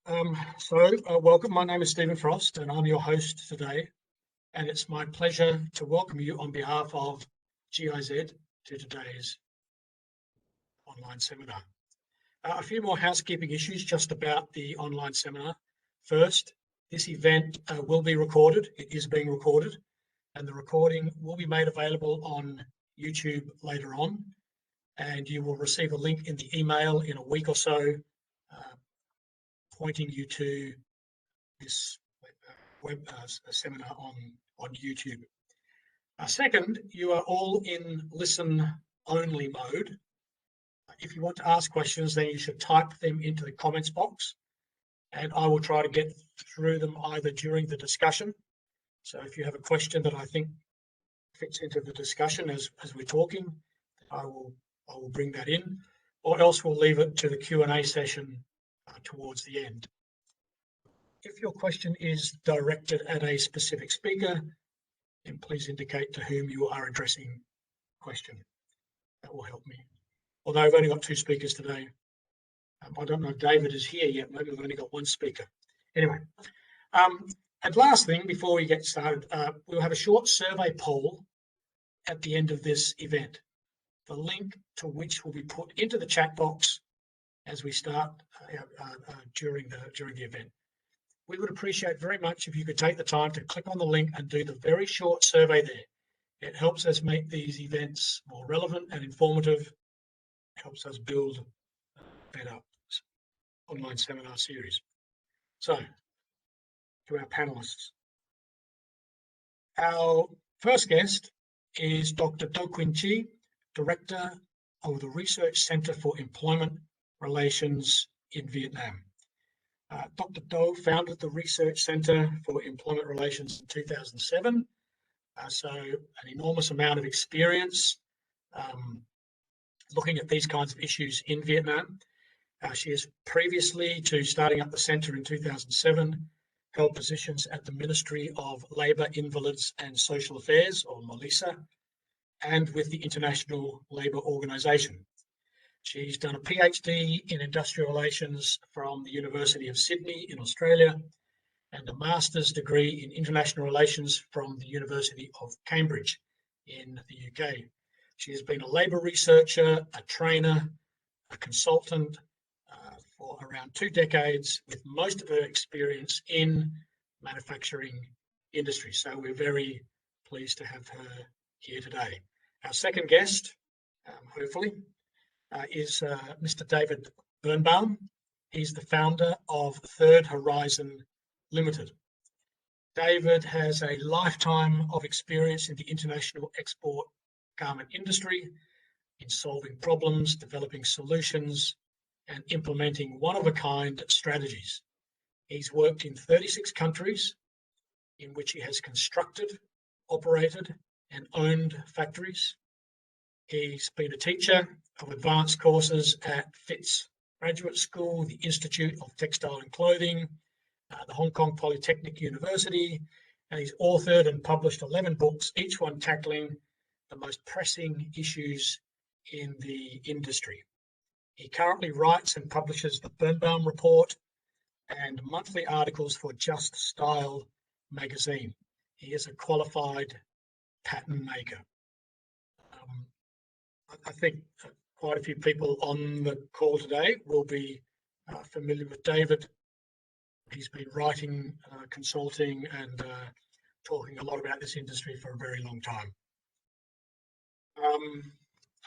Welcome. My name is Stephen Frost, and I'm your host today. And it's my pleasure to welcome you on behalf of GIZ to today's online seminar. A few more housekeeping issues just about the online seminar. First, this event will be recorded. It is being recorded, and the recording will be made available on YouTube later on. And you will receive a link in the email in a week or so, pointing you to this web seminar on YouTube. Second, you are all in listen-only mode. If you want to ask questions, then you should type them into the comments box, and I will try to get through them either during the discussion. So if you have a question that I think fits into the discussion as we're talking, I will bring that in, or else we'll leave it to the Q&A session towards the end. If your question is directed at a specific speaker, then please indicate to whom you are addressing the question. That will help me. Although I've only got two speakers today. I don't know if David is here yet. Maybe we've only got one speaker. Anyway, and last thing before we get started, we'll have a short survey poll at the end of this event, the link to which will be put into the chat box as we start during the event. We would appreciate very much if you could take the time to click on the link and do the very short survey there. It helps us make these events more relevant and informative, helps us build a better online seminar series. So, to our panelists. Our first guest is Dr. Do Quin Chi, Director of the Research Center for Employment Relations in Vietnam. Dr. Do founded the Research Center for Employment Relations in 2007, so an enormous amount of experience looking at these kinds of issues in Vietnam. She has previously to starting up the center in 2007, held positions at the Ministry of Labour, Invalids and Social Affairs, or MOLISA, and with the International Labour Organization. She's done a PhD in Industrial Relations from the University of Sydney in Australia and a master's degree in International Relations from the University of Cambridge in the UK. She has been a labour researcher, a trainer, a consultant for around 2 decades, with most of her experience in manufacturing industry. So we're very pleased to have her here today. Our second guest, hopefully, is Mr. David Birnbaum. He's the founder of Third Horizon Limited. David has a lifetime of experience in the international export garment industry, in solving problems, developing solutions, and implementing one-of-a-kind strategies. He's worked in 36 countries in which he has constructed, operated, and owned factories. He's been a teacher of advanced courses at FITS Graduate School, the Institute of Textile and Clothing, the Hong Kong Polytechnic University, and he's authored and published 11 books, each one tackling the most pressing issues in the industry. He currently writes and publishes the Birnbaum Report and monthly articles for Just Style magazine. He is a qualified pattern maker. I think quite a few people on the call today will be familiar with David. He's been writing, consulting, and talking a lot about this industry for a very long time.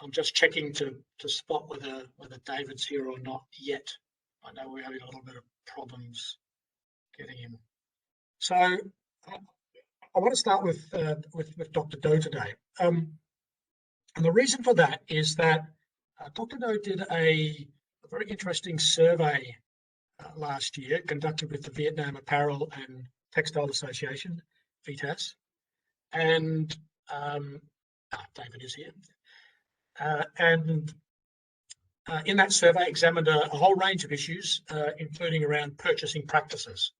I'm just checking to spot whether David's here or not yet. I know we're having a little bit of problems getting him. So I want to start with Dr. Do today. And the reason for that is that Dr. Do did a very interesting survey last year conducted with the Vietnam Apparel and Textile Association, VTAS, and David is here. In that survey examined a whole range of issues, including around purchasing practices.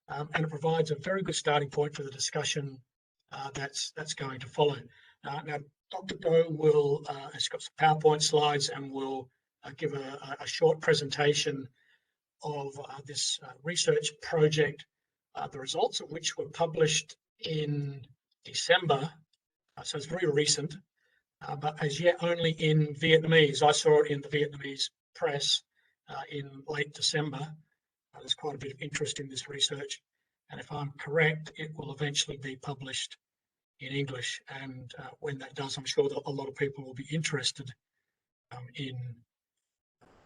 And it provides a very good starting point for the discussion that's going to follow. Now, Dr. Do has got some PowerPoint slides and will give a short presentation of this research project, the results of which were published in December, so it's very recent, but as yet only in Vietnamese. I saw it in the Vietnamese press in late December. There's quite a bit of interest in this research, and if I'm correct, it will eventually be published in English. And when that does, I'm sure that a lot of people will be interested in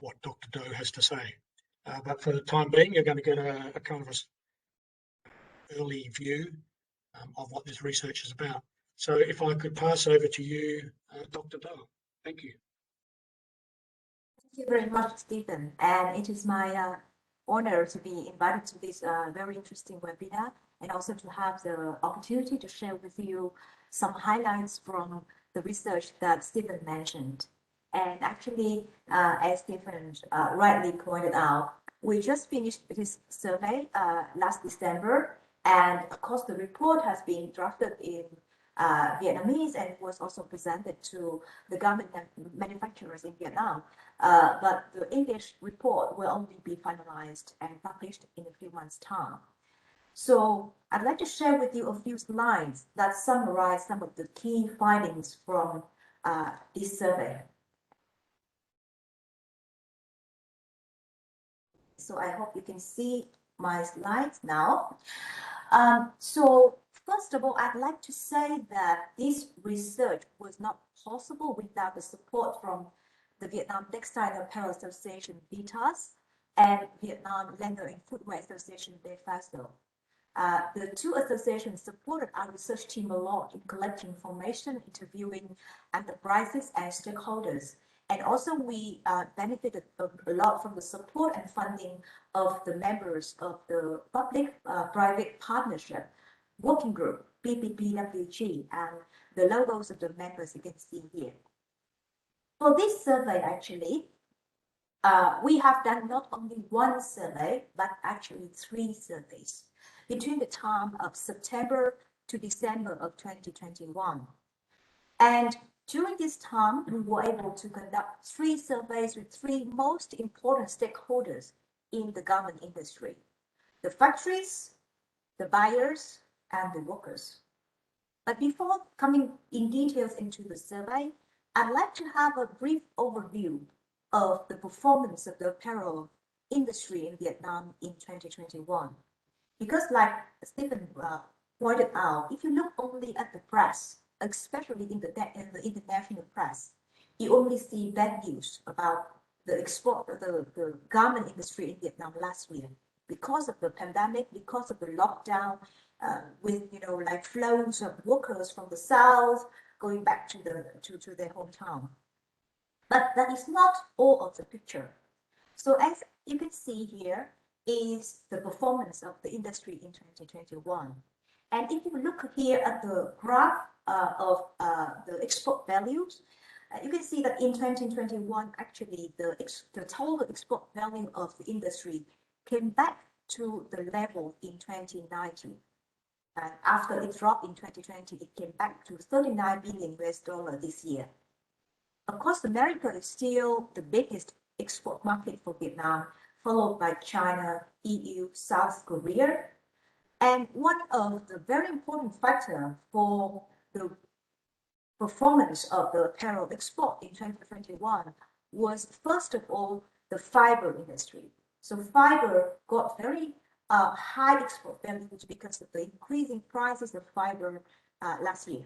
what Dr. Doe has to say. But for the time being, you're going to get a kind of early view of what this research is about. So if I could pass over to you, Dr. Doe. Thank you. Thank you very much, Stephen. And it is my honor to be invited to this very interesting webinar, and also to have the opportunity to share with you some highlights from the research that Stephen mentioned. And actually, as Stephen rightly pointed out, we just finished this survey last December, and of course the report has been drafted in Vietnamese and was also presented to the garment manufacturers in Vietnam. But the English report will only be finalized and published in a few months' time. So I'd like to share with you a few slides that summarize some of the key findings from this survey. So I hope you can see my slides now. So first of all, I'd like to say that this research was not possible without the support from the Vietnam Textile and Apparel Association, VTAS, and Vietnam Leather and Footwear Association, VFASO. The two associations supported our research team a lot in collecting information, interviewing enterprises and stakeholders. And also we benefited a lot from the support and funding of the members of the public-private partnership working group, PPPWG, and the logos of the members you can see here. For this survey, actually, we have done not only one survey, but actually 3 surveys between the time of September to December of 2021. And during this time, we were able to conduct 3 surveys with 3 most important stakeholders in the garment industry: the factories, the buyers, and the workers. But before coming in details into the survey, I'd like to have a brief overview of the performance of the apparel industry in Vietnam in 2021. Because like Stephen pointed out, if you look only at the press, especially in the international press, you only see bad news about the export of the garment industry in Vietnam last year because of the pandemic, because of the lockdown, with like flows of workers from the south going back to their hometown. But that is not all of the picture. So as you can see here is the performance of the industry in 2021. And if you look here at the graph of the export values, you can see that in 2021, actually the total export value of the industry came back to the level in 2019. And after it dropped in 2020, it came back to $39 billion this year. Of course, America is still the biggest export market for Vietnam, followed by China, EU, South Korea. And one of the very important factors for the performance of the apparel export in 2021 was, first of all, the fiber industry. So fiber got very high export values because of the increasing prices of fiber last year.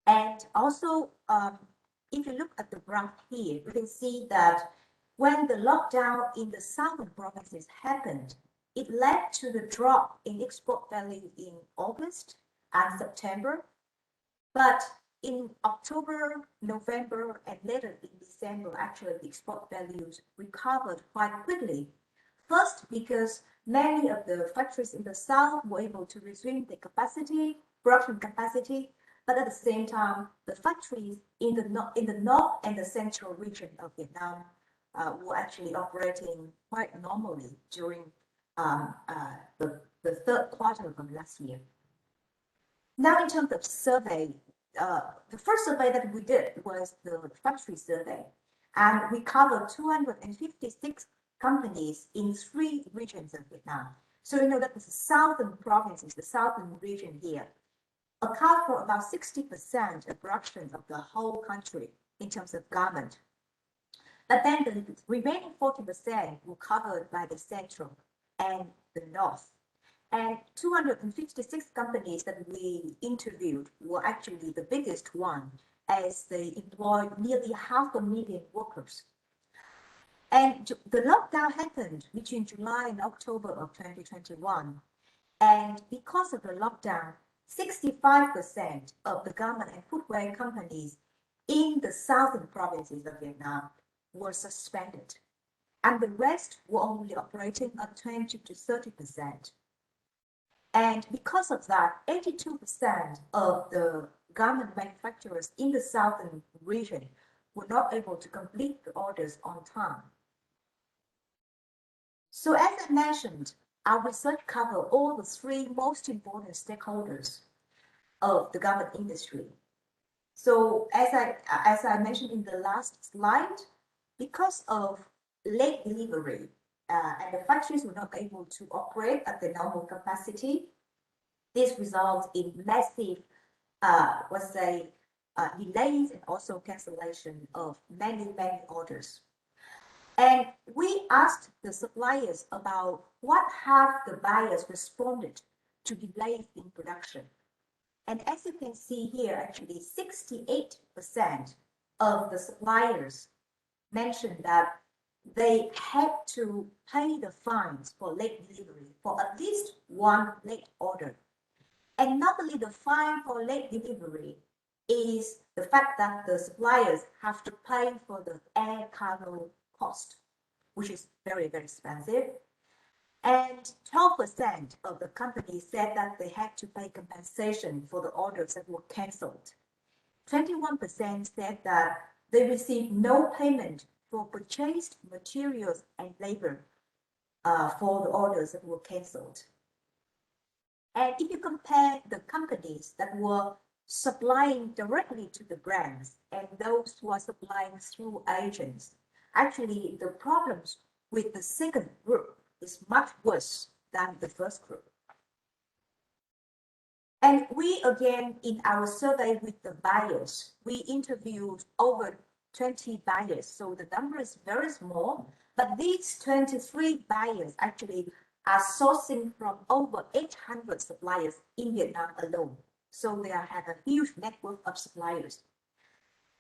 And also, if you look at the graph here, you can see that when the lockdown in the southern provinces happened, it led to the drop in export value in August and September. But in October, November, and later in December, actually the export values recovered quite quickly. First, because many of the factories in the south were able to resume their production capacity, but at the same time, the factories in the north and the central region of Vietnam were actually operating quite normally during the third quarter of last year. Now, in terms of survey, the first survey that we did was the factory survey, and we covered 256 companies in 3 regions of Vietnam. So you know that the southern provinces, the southern region here, account for about 60% of production of the whole country in terms of garment. But then the remaining 40% were covered by the central and the north. And 256 companies that we interviewed were actually the biggest one, as they employed nearly 500,000 workers. And the lockdown happened between July and October of 2021. And because of the lockdown, 65% of the garment and footwear companies in the southern provinces of Vietnam were suspended. And the rest were only operating at 20 to 30%. And because of that, 82% of the garment manufacturers in the southern region were not able to complete the orders on time. So as I mentioned, our research covered all the 3 most important stakeholders of the garment industry. So as I mentioned in the last slide, because of late delivery and the factories were not able to operate at the normal capacity, this results in massive, delays and also cancellation of many orders. And we asked the suppliers about what have the buyers responded to delays in production. And as you can see here, actually 68% of the suppliers mentioned that they had to pay the fines for late delivery for at least 1 late order. And not only the fine for late delivery is the fact that the suppliers have to pay for the air cargo cost, which is very, very expensive. And 12% of the companies said that they had to pay compensation for the orders that were cancelled. 21% said that they received no payment for purchased materials and labor for the orders that were cancelled. And if you compare the companies that were supplying directly to the brands and those who are supplying through agents, actually the problems with the second group is much worse than the first group. And we, again, in our survey with the buyers, we interviewed over 20 buyers. So the number is very small, but these 23 buyers actually are sourcing from over 800 suppliers in Vietnam alone. So they have a huge network of suppliers.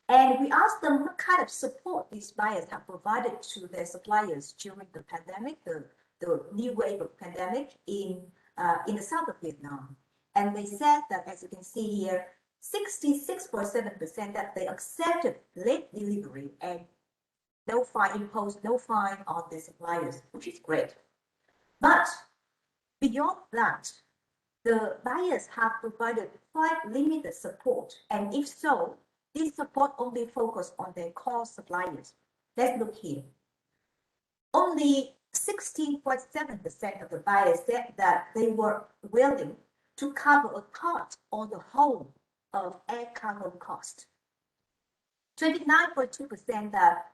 And we asked them what kind of support these buyers have provided to their suppliers during the pandemic, the new wave of pandemic in the south of Vietnam. And they said that, as you can see here, 66.7% that they accepted late delivery and imposed no fine on the suppliers, which is great. But beyond that, the buyers have provided quite limited support. And if so, this support only focused on their core suppliers. Let's look here. Only 16.7% of the buyers said that they were willing to cover a part or the whole of air cargo cost. 29.2% that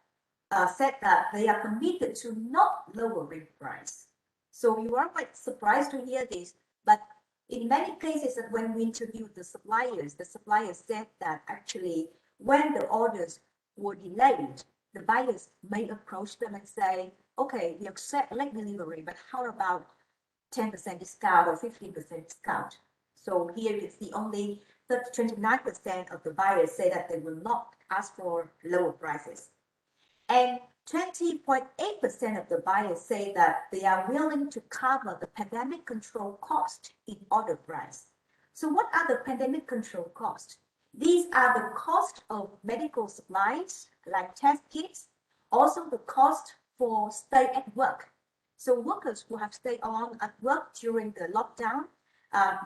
said that they are committed to not lowering price. So you are quite surprised to hear this, but in many cases that when we interviewed the suppliers said that actually when the orders were delayed, the buyers may approach them and say, okay, we accept late delivery, but how about 10% discount or 15% discount? So here you can see only 29% of the buyers say that they will not ask for lower prices. And 20.8% of the buyers say that they are willing to cover the pandemic control cost in order price. So what are the pandemic control costs? These are the cost of medical supplies like test kits, also the cost for stay at work. So workers who have stayed on at work during the lockdown,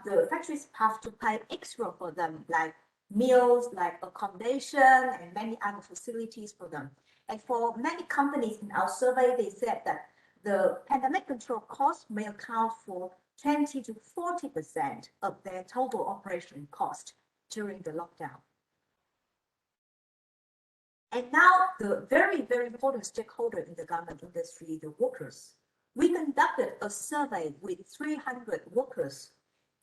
the factories have to pay extra for them, like meals, like accommodation, and many other facilities for them. And for many companies in our survey, they said that the pandemic control costs may account for 20 to 40% of their total operation cost during the lockdown. And now the very, very important stakeholder in the garment industry, the workers. We conducted a survey with 300 workers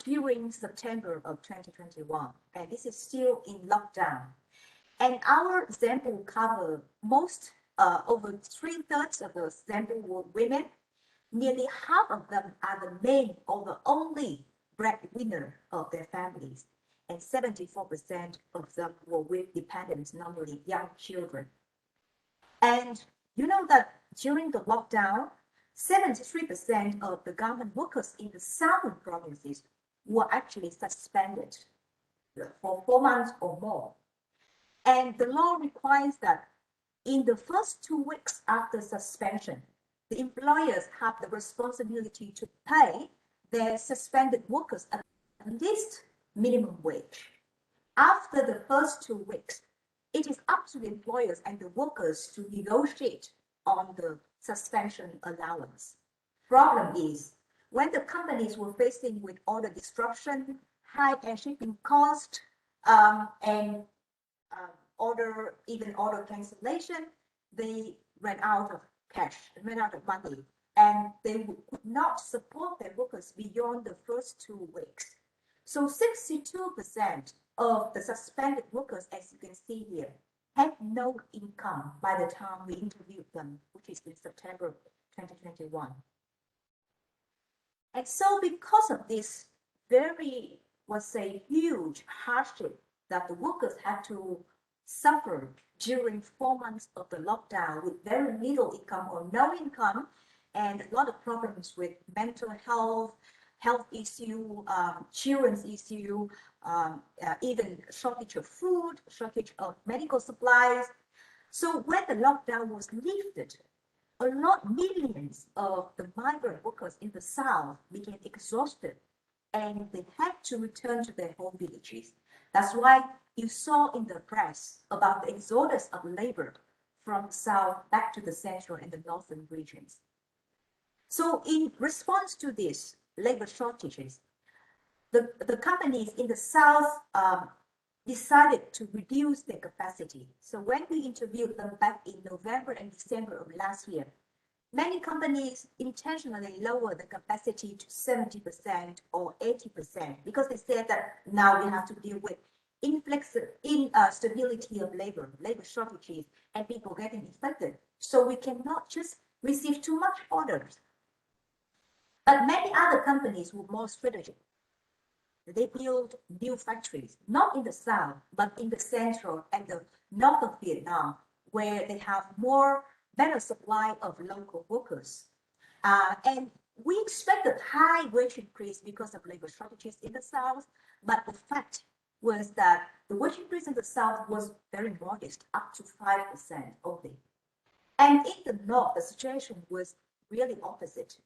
during September of 2021, and this is still in lockdown. And our sample cover over 3/3 of the sample were women. Nearly half of them are the main or the only breadwinner of their families, and 74% of them were with dependents, normally young children. And you know that during the lockdown, 73% of the government workers in the southern provinces were actually suspended for 4 months or more. And the law requires that in the first 2 weeks after suspension, the employers have the responsibility to pay their suspended workers at least minimum wage. After the first 2 weeks, it is up to the employers and the workers to negotiate on the suspension allowance. Problem is, when the companies were facing with order disruption, high shipping cost, and order cancellation, they ran out of cash, ran out of money, and they could not support their workers beyond the first 2 weeks. So 62% of the suspended workers, as you can see here, had no income by the time we interviewed them, which is in September 2021. And so because of this very, let's say, huge hardship that the workers had to suffer during 4 months of the lockdown with very little income or no income, and a lot of problems with mental health issue, children's issue, even shortage of food, shortage of medical supplies. So when the lockdown was lifted, millions of the migrant workers in the south became exhausted and they had to return to their home villages. That's why you saw in the press about the exodus of labor from the south back to the central and the northern regions. So in response to these labor shortages, the companies in the south decided to reduce their capacity. So when we interviewed them back in November and December of last year, many companies intentionally lowered the capacity to 70% or 80% because they said that now we have to deal with instability of labor shortages, and people getting infected. So we cannot just receive too much orders. But many other companies were more strategic. They built new factories, not in the south, but in the central and the north of Vietnam, where they have better supply of local workers. And we expected high wage increase because of labor shortages in the south, but the fact was that the wage increase in the south was very modest, up to 5% only. And in the north, the situation was really opposite.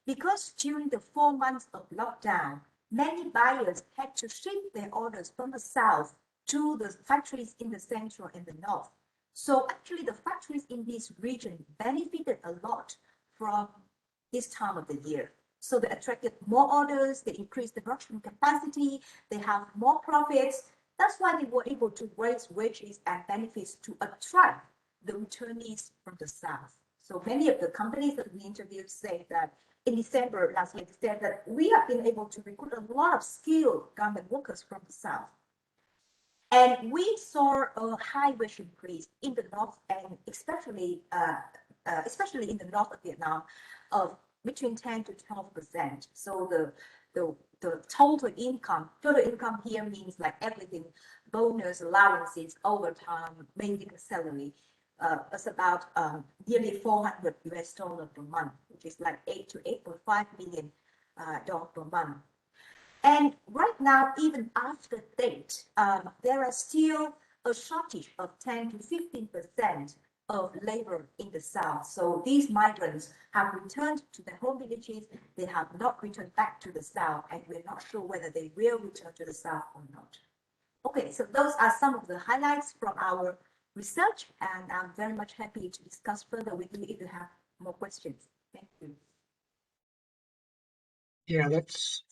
Because during the 4 months of lockdown, many buyers had to ship their orders from the south to the factories in the central and the north. So actually the factories in this region benefited a lot from this time of the year. So they attracted more orders, they increased the production capacity, they have more profits. That's why they were able to raise wages and benefits to attract the returnees from the south. So many of the companies that we interviewed say that in December last year, they said that we have been able to recruit a lot of skilled garment workers from the south. And we saw a high wage increase in the north, and especially in the north of Vietnam, of between 10 to 12%. So the total income here means like everything, bonus, allowances, overtime, basic salary, is about nearly $400 per month, which is like $8 to $8.5 million per month. And right now, even after date, there are still a shortage of 10 to 15% of labor in the south. So these migrants have returned to their home villages. They have not returned back to the south, and we're not sure whether they will return to the south or not. Okay, so those are some of the highlights from our research, and I'm very much happy to discuss further with you if you have more questions. Thank you. Yeah, that's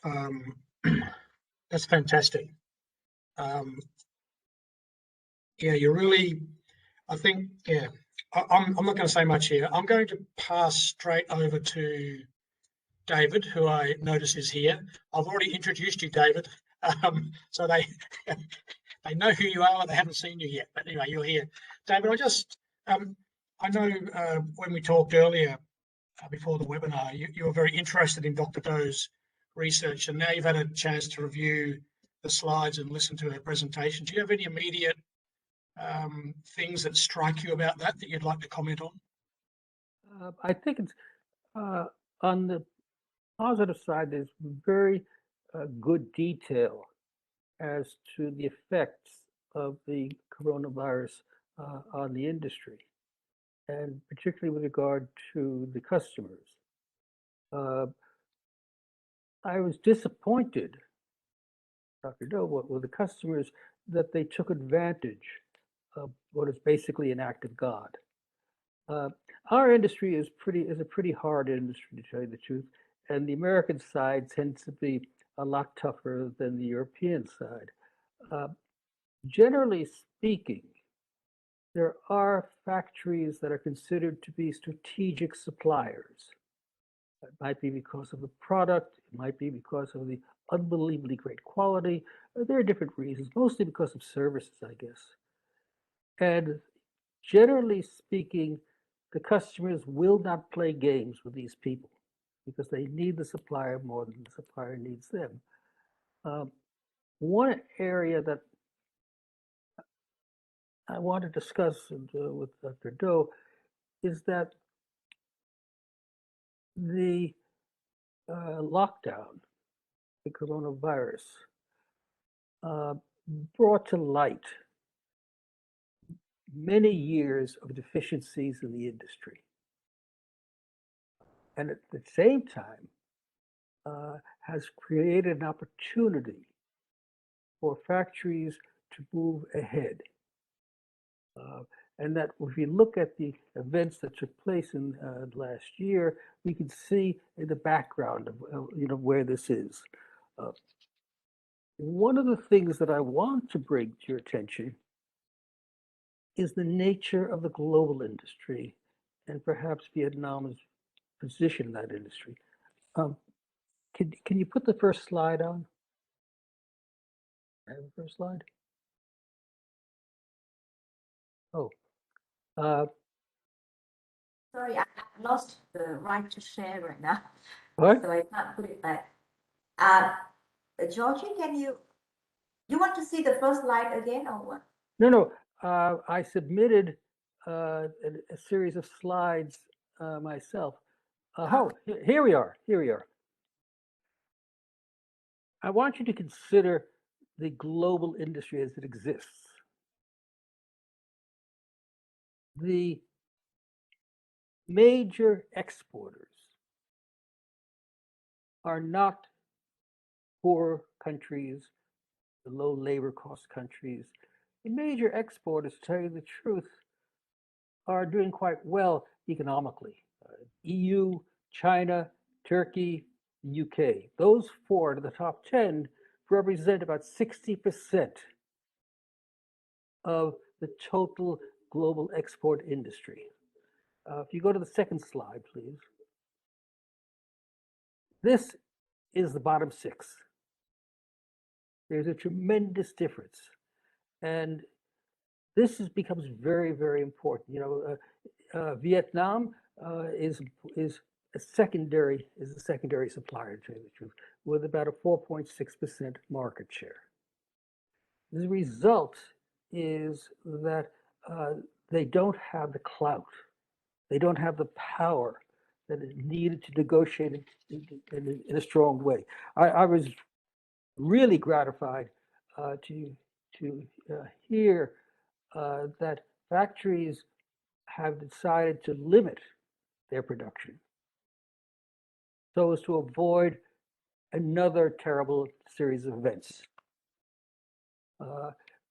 fantastic. Yeah, you really I think, yeah, I'm not going to say much here. I'm going to pass straight over to David, who I notice is here. I've already introduced you, David. So they they know who you are, but they haven't seen you yet. But anyway, you're here. David, I know when we talked earlier before the webinar, you were very interested in Dr. Doe's research, and now you've had a chance to review the slides and listen to her presentation. Do you have any immediate things that strike you about that you'd like to comment on? I think it's on the positive side, there's very good detail as to the effects of the coronavirus on the industry, and particularly with regard to the customers. I was disappointed, Dr. Doe, with the customers, that they took advantage of what is basically an act of God. Our industry is a pretty hard industry, to tell you the truth, and the American side tends to be a lot tougher than the European side. Generally speaking, there are factories that are considered to be strategic suppliers. It might be because of the product, it might be because of the unbelievably great quality. There are different reasons, mostly because of services, I guess. And generally speaking, the customers will not play games with these people because they need the supplier more than the supplier needs them. One area that I want to discuss with Dr. Doe is that the lockdown, the coronavirus, brought to light many years of deficiencies in the industry. And at the same time, has created an opportunity for factories to move ahead. And that if you look at the events that took place in last year, we can see in the background of where this is. One of the things that I want to bring to your attention is the nature of the global industry and perhaps Vietnam's position in that industry. Can you put the first slide on? I have the first slide. Oh. Sorry, I lost the right to share right now. What? So I can't put it back. Georgie, you want to see the first slide again or what? No. I submitted a series of slides myself. Here we are. I want you to consider the global industry as it exists. The major exporters are not poor countries, the low labor cost countries. The major exporters, to tell you the truth, are doing quite well economically. EU, China, Turkey, UK. Those four to the top 10 represent about 60% of the total global export industry. If you go to the second slide, please. This is the bottom six. There's a tremendous difference. And this becomes very, very important. Vietnam is a secondary supplier, to tell you the truth, with about a 4.6% market share. The result is that they don't have the clout, they don't have the power that is needed to negotiate in a strong way. I was really gratified to hear that factories have decided to limit their production so as to avoid another terrible series of events.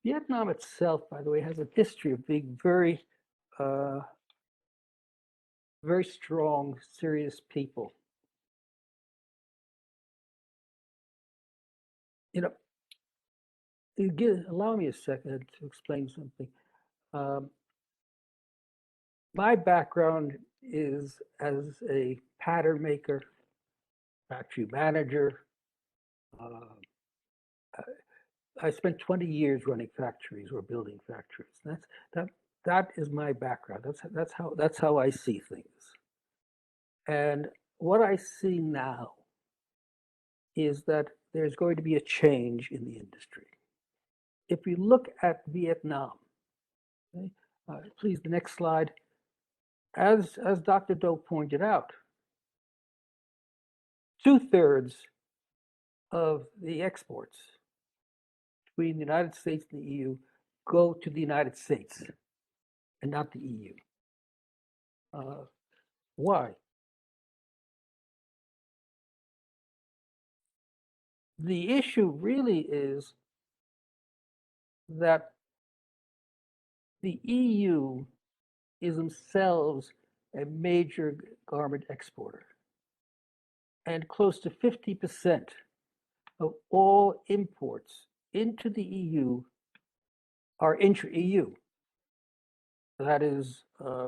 Vietnam itself, by the way, has a history of being very, very strong, serious people. Allow me a second to explain something. My background is as a pattern maker, factory manager. I spent 20 years running factories or building factories. That is my background. That's how I see things. And what I see now is that there's going to be a change in the industry. If we look at Vietnam, okay, please, the next slide. As Dr. Doe pointed out, 2/3 of the exports between the United States and the EU go to the United States and not the EU. Why? The issue really is that the EU is themselves a major garment exporter. And close to 50% of all imports into the EU are intra-EU. That is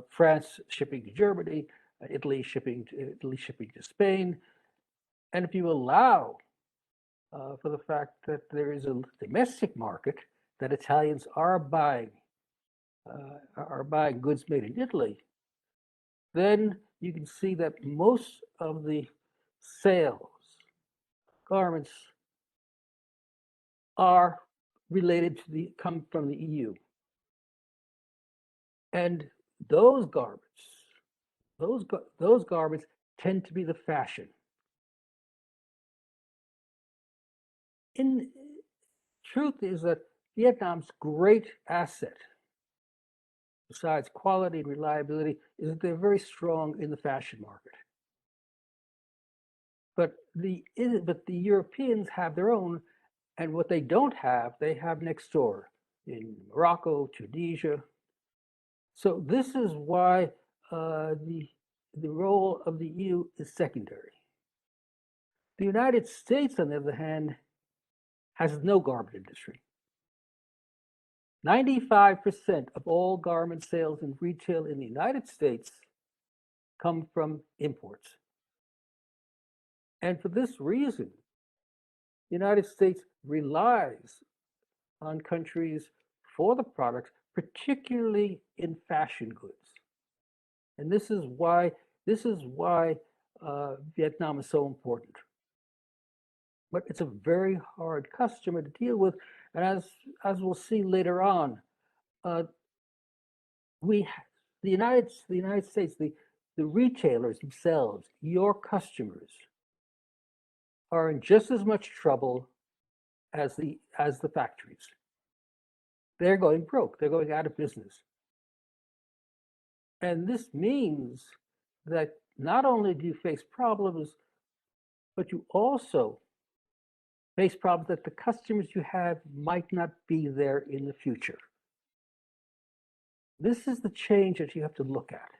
France shipping to Germany, Italy shipping to Spain. And if you allow for the fact that there is a domestic market, that Italians are buying goods made in Italy, then you can see that most of the sales, garments, are related to come from the EU. And those garments tend to be the fashion. In truth is that Vietnam's great asset, besides quality and reliability, is that they're very strong in the fashion market. But the Europeans have their own, and what they don't have, they have next door in Morocco, Tunisia. So this is why the role of the EU is secondary. The United States, on the other hand, has no garment industry. 95% of all garment sales in retail in the United States come from imports. And for this reason, the United States relies on countries for the products, particularly in fashion goods. And this is why Vietnam is so important. But it's a very hard customer to deal with, and as we'll see later on, the United States, the retailers themselves, your customers, are in just as much trouble as the factories. They're going broke. They're going out of business. And this means that not only do you face problems, but you also face problems that the customers you have might not be there in the future. This is the change that you have to look at.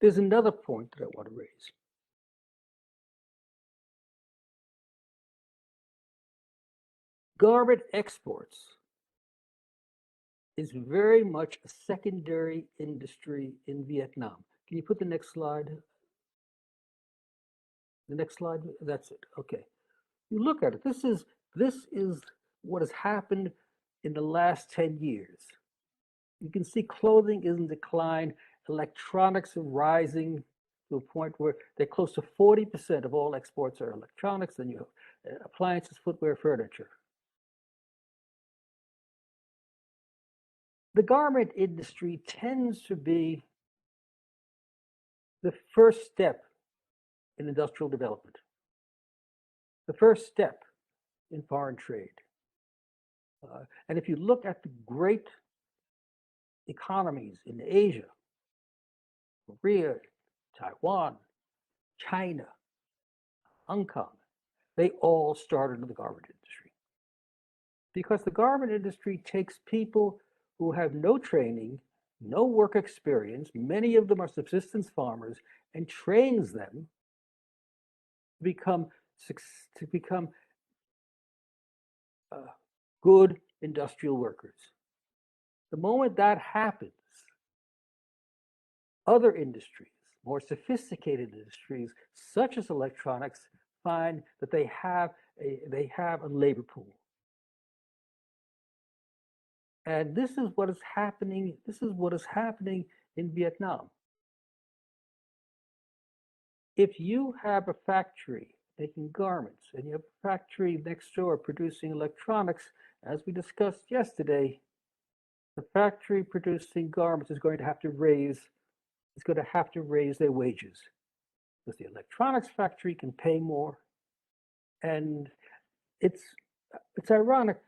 There's another point that I want to raise. Garment exports is very much a secondary industry in Vietnam. Can you put the next slide? The next slide, that's it, okay. You look at it, this is what has happened in the last 10 years. You can see clothing is in decline, electronics are rising to a point where they're close to 40% of all exports are electronics, and you have appliances, footwear, furniture. The garment industry tends to be the first step in industrial development, the first step in foreign trade. And if you look at the great economies in Asia, Korea, Taiwan, China, Hong Kong, they all started in the garment industry. Because the garment industry takes people who have no training, no work experience, many of them are subsistence farmers, and trains them to become good, industrial workers. The moment that happens, other industries, more sophisticated industries, such as electronics, find that they have a labor pool. And this is what is happening. This is what is happening in Vietnam. If you have a factory making garments and you have a factory next door producing electronics, as we discussed yesterday, the factory producing garments is going to have to raise their wages, because the electronics factory can pay more. And it's ironic.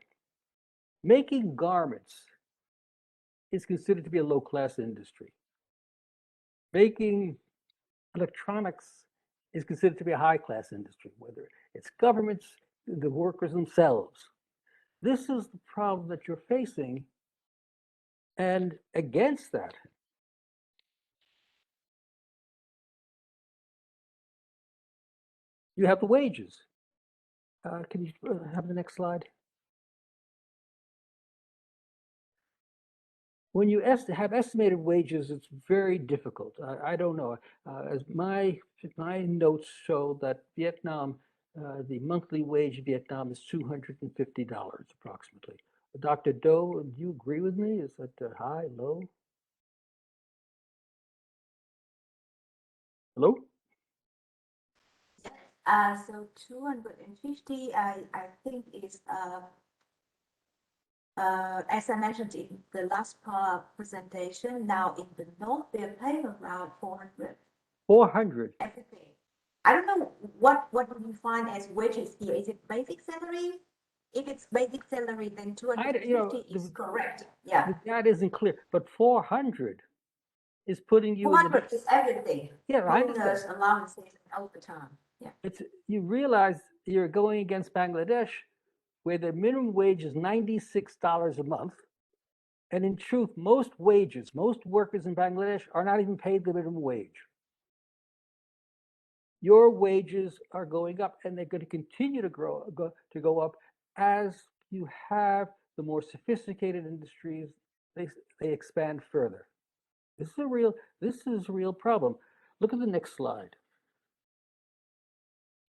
Making garments is considered to be a low-class industry. Making electronics is considered to be a high-class industry, whether it's governments, the workers themselves. This is the problem that you're facing. And against that, you have the wages. Can you have the next slide? When you have estimated wages, it's very difficult. I don't know. As my notes show that Vietnam, the monthly wage in Vietnam is $250 approximately. Dr. Do, do you agree with me? Is that high, low? Hello? So 250, I think is as I mentioned in the last presentation, now in the north they're paying around 400. 400. Everything. I don't know what would you find as wages here. Is it basic salary? If it's basic salary, then 250 is correct. Yeah. That isn't clear, but 400 is putting you. 400 is everything. Yeah, bonus, allowances, overtime. Yeah. You realize you're going against Bangladesh, where the minimum wage is $96 a month. And in truth, most workers in Bangladesh are not even paid the minimum wage. Your wages are going up, and they're going to continue to go up as you have the more sophisticated industries, they expand further. This is a real problem. Look at the next slide.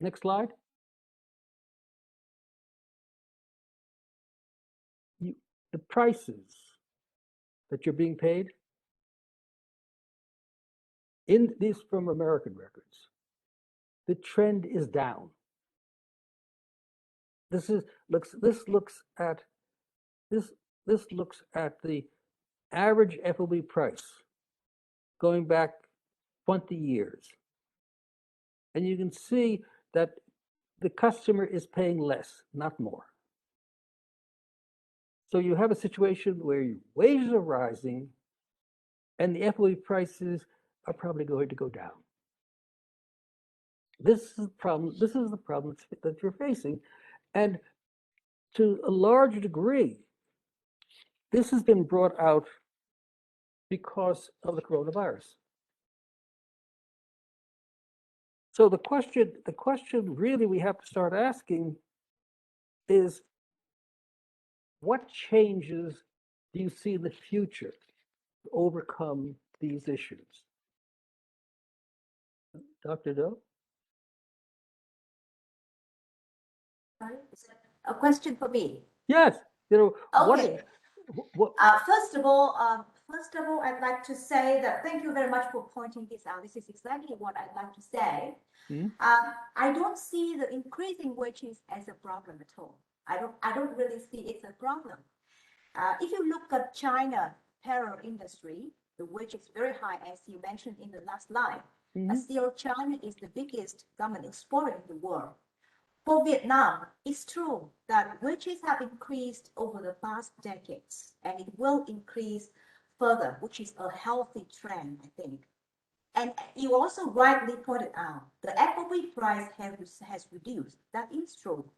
Next slide. The prices that you're being paid in these from American records, the trend is down. This looks at the average FOB price going back 20 years. And you can see that the customer is paying less, not more. So you have a situation where your wages are rising and the FOB prices are probably going to go down. This is the problem that you're facing. And to a large degree, this has been brought out because of the coronavirus. So the question really we have to start asking is, what changes do you see in the future to overcome these issues? Dr. Do? Sorry, is that a question for me? Yes. Okay. What First of all, I'd like to say that thank you very much for pointing this out. This is exactly what I'd like to say. I don't see the increasing wages as a problem at all. I don't really see it's a problem. If you look at China apparel industry, the wage is very high, as you mentioned in the last line. Still, China is the biggest garment exporter in the world. For Vietnam, it's true that wages have increased over the past decades, and it will increase further, which is a healthy trend, I think. And you also rightly pointed out the FOB price has reduced. That is true.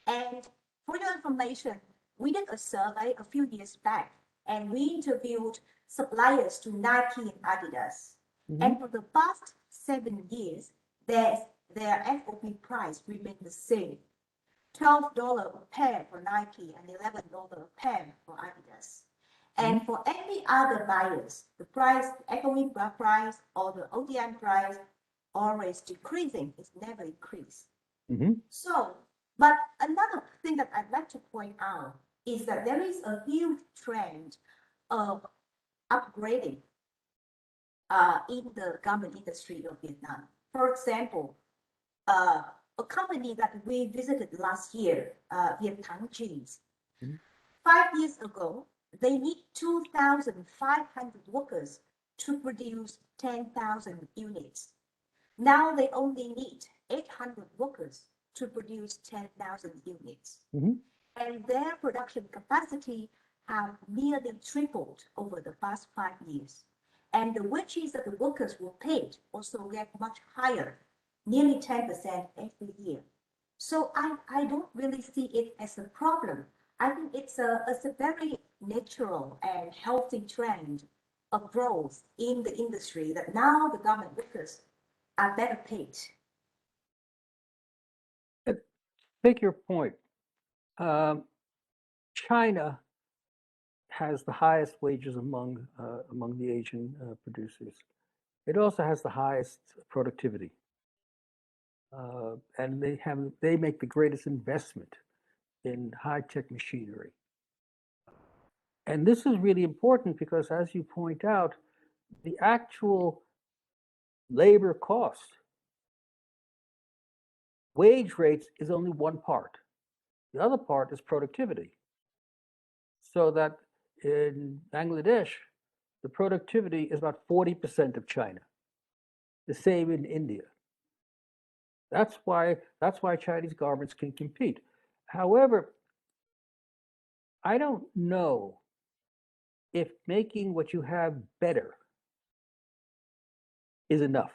And for your information, we did a survey a few years back, and we interviewed suppliers to Nike and Adidas. And for the past 7 years, their FOB price remained the same. $12 a pair for Nike and $11 a pair for Adidas. And for any other buyers, the price, the FOB price or the ODM price always decreasing, it's never increased. So, but another thing that I'd like to point out is that there is a huge trend of upgrading in the garment industry of Vietnam. For example, a company that we visited last year, Vietnam Jeans. 5 years ago, they need 2,500 workers to produce 10,000 units. Now they only need 800 workers to produce 10,000 units. And their production capacity have nearly tripled over the past 5 years. And the wages that the workers were paid also get much higher, nearly 10% every year. So I don't really see it as a problem. I think it's a very natural and healthy trend of growth in the industry that now the garment workers are better paid. Take your point. China has the highest wages among the Asian producers. It also has the highest productivity, and they make the greatest investment in high-tech machinery. And this is really important because, as you point out, the actual labor cost, wage rates is only one part. The other part is productivity. So that in Bangladesh, the productivity is about 40% of China. The same in India. That's why Chinese garments can compete. However, I don't know if making what you have better is enough.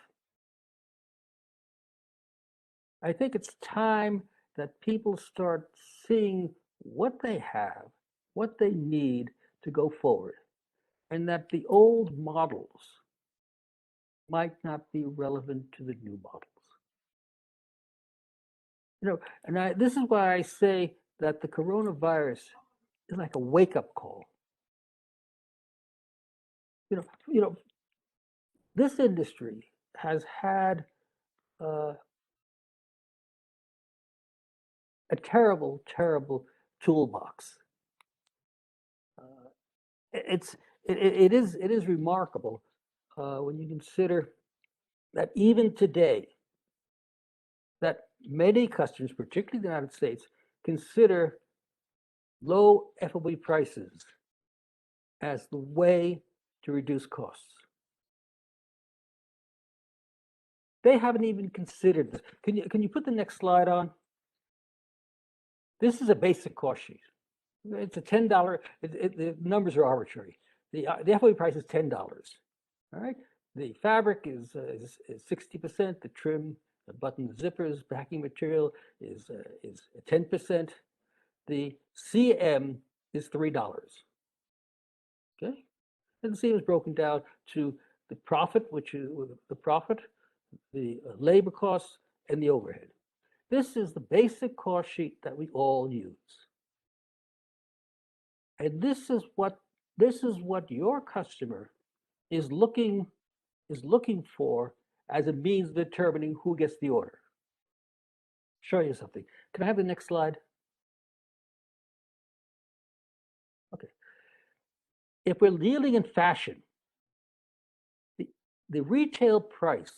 I think it's time that people start seeing what they have, what they need to go forward, and that the old models might not be relevant to the new models. And this is why I say that the coronavirus is like a wake-up call. This industry has had a terrible, terrible toolbox. It is remarkable when you consider that even today, that many customers, particularly the United States, consider low FOB prices as the way to reduce costs. They haven't even considered this. Can you put the next slide on? This is a basic cost sheet. It's a $10. The numbers are arbitrary. The FOB price is $10. All right. The fabric is 60%. The trim, the button, the zippers, packing material is 10%. The CM is $3. Okay. And the CM is broken down to the profit, which is the labor costs, and the overhead. This is the basic cost sheet that we all use. And this is what your customer is looking for as a means of determining who gets the order. Show you something. Can I have the next slide? Okay. If we're dealing in fashion, the retail price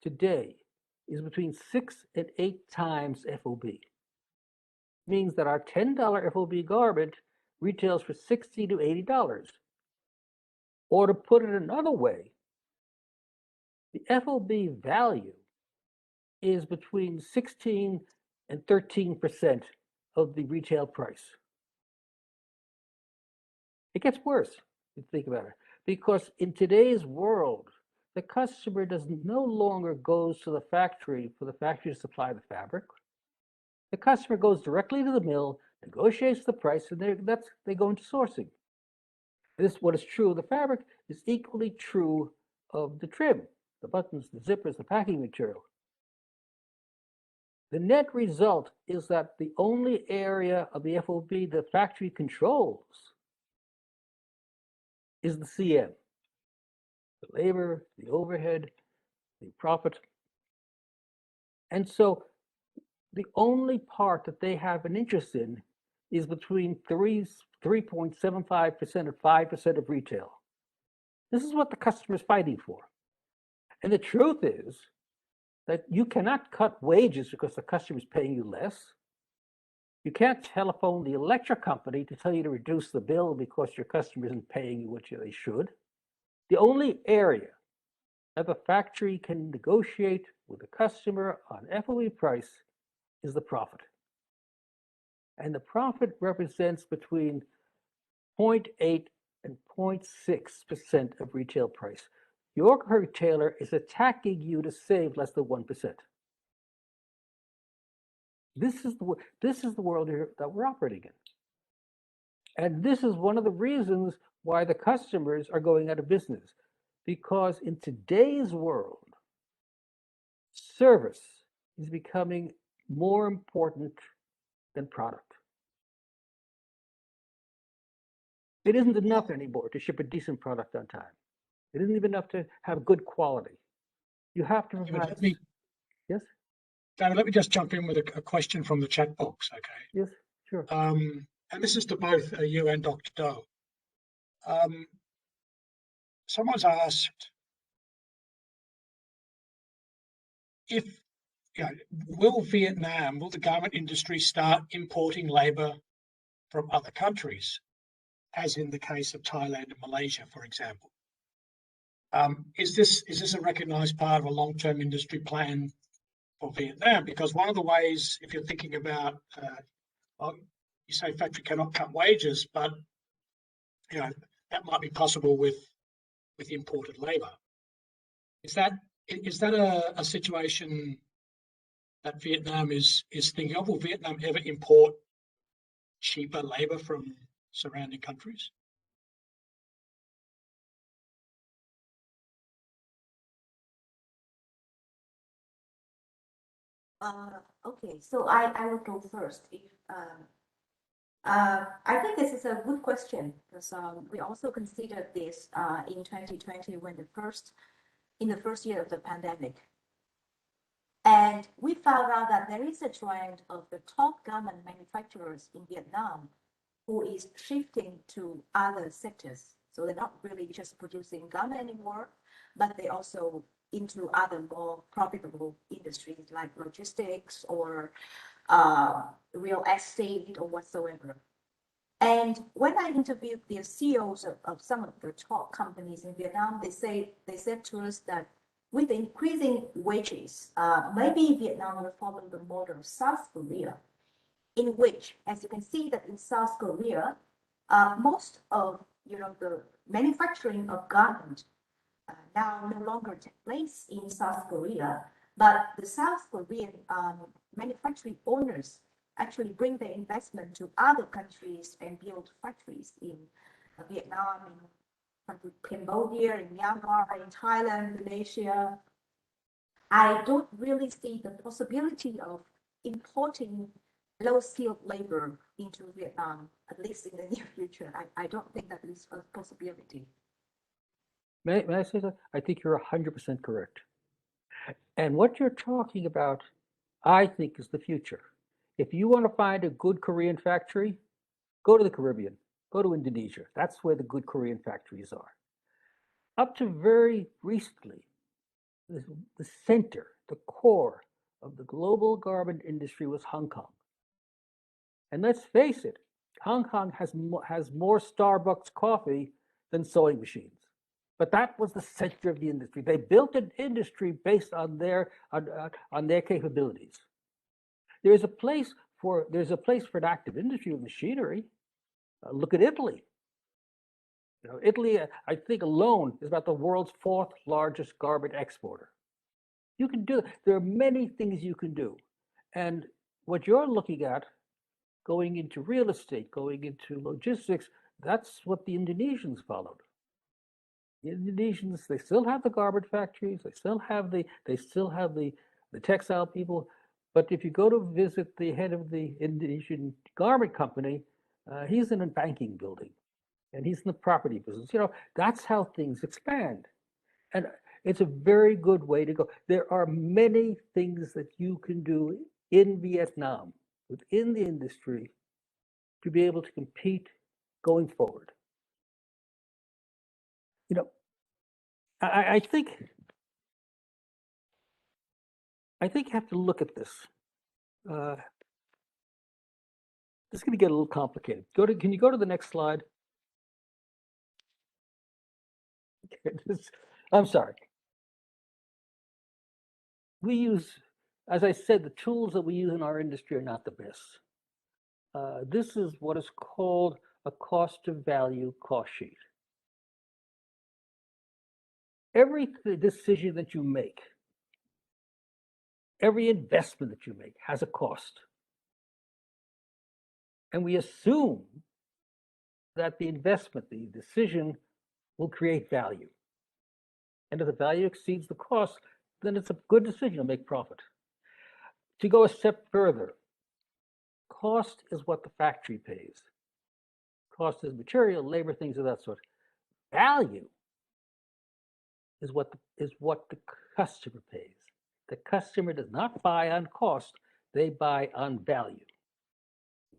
today is between 6 and 8 times FOB. Means that our $10 FOB garment retails for $60 to $80. Or to put it another way, the FOB value is between 16 and 13% of the retail price. It gets worse, if you think about it, because in today's world, the customer no longer goes to the factory for the factory to supply the fabric. The customer goes directly to the mill, negotiates the price, and they go into sourcing. What is true of the fabric is equally true of the trim, the buttons, the zippers, the packing material. The net result is that the only area of the FOB the factory controls is the CM, the labor, the overhead, the profit. And so the only part that they have an interest in is between 3.75% and 5% of retail. This is what the customer is fighting for. And the truth is that you cannot cut wages because the customer is paying you less. You can't telephone the electric company to tell you to reduce the bill because your customer isn't paying you what they should. The only area that the factory can negotiate with the customer on FOB price is the profit. And the profit represents between 0.8 and 0.6% of retail price. Your retailer is attacking you to save less than 1%. This is the world that we're operating in. And this is one of the reasons why the customers are going out of business. Because in today's world, service is becoming more important than product. It isn't enough anymore to ship a decent product on time. It isn't even enough to have good quality. You have to provide. Yes? David, let me just jump in with a question from the chat box, okay? Yes, sure. And this is to both you and Dr. Doe. Someone's asked if, will the garment industry start importing labour from other countries, as in the case of Thailand and Malaysia, for example? Is this a recognised part of a long-term industry plan for Vietnam? Because one of the ways, if you're thinking about, you say factory cannot cut wages, but that might be possible with imported labour. Is that a situation that Vietnam is thinking of? Will Vietnam ever import cheaper labour from surrounding countries? Okay, so I will go first. I think this is a good question because we also considered this in 2020 when in the first year of the pandemic. And we found out that there is a trend of the top garment manufacturers in Vietnam who is shifting to other sectors. So they're not really just producing garment anymore, but they also into other more profitable industries like logistics or real estate or whatsoever. And when I interviewed the CEOs of some of the top companies in Vietnam, they said to us that with increasing wages, maybe Vietnam will follow the model of South Korea, in which, as you can see that in South Korea, most of the manufacturing of garment now no longer take place in South Korea, but the South Korean manufacturing owners actually bring their investment to other countries and build factories in Vietnam, in Cambodia, in Myanmar, in Thailand, Malaysia. I don't really see the possibility of importing low-skilled labor into Vietnam, at least in the near future. I don't think that is a possibility. May I say that? I think you're 100% correct. And what you're talking about, I think, is the future. If you want to find a good Korean factory, go to the Caribbean, go to Indonesia. That's where the good Korean factories are. Up to very recently, the center, the core of the global garment industry was Hong Kong. And let's face it, Hong Kong has more Starbucks coffee than sewing machines. But that was the center of the industry. They built an industry based on their capabilities. There's a place for an active industry of machinery. Look at Italy. Italy, I think alone, is about the world's 4th largest garment exporter. You can do. There are many things you can do, and what you're looking at, going into real estate, going into logistics, that's what the Indonesians followed. The Indonesians, they still have the garment factories, they still have the textile people, But if you go to visit the head of the Indonesian garment company, he's in a banking building, and he's in the property business. That's how things expand. And it's a very good way to go. There are many things that you can do in Vietnam, within the industry, to be able to compete going forward. I think you have to look at this. This is going to get a little complicated. Can you go to the next slide? I'm sorry. We use, as I said, the tools that we use in our industry are not the best. This is what is called a cost of value cost sheet. Every decision that you make, every investment that you make has a cost. And we assume that the investment, the decision, will create value. And if the value exceeds the cost, then it's a good decision to make profit. To go a step further, cost is what the factory pays. Cost is material, labor, things of that sort. Value is what the customer pays. The customer does not buy on cost, they buy on value.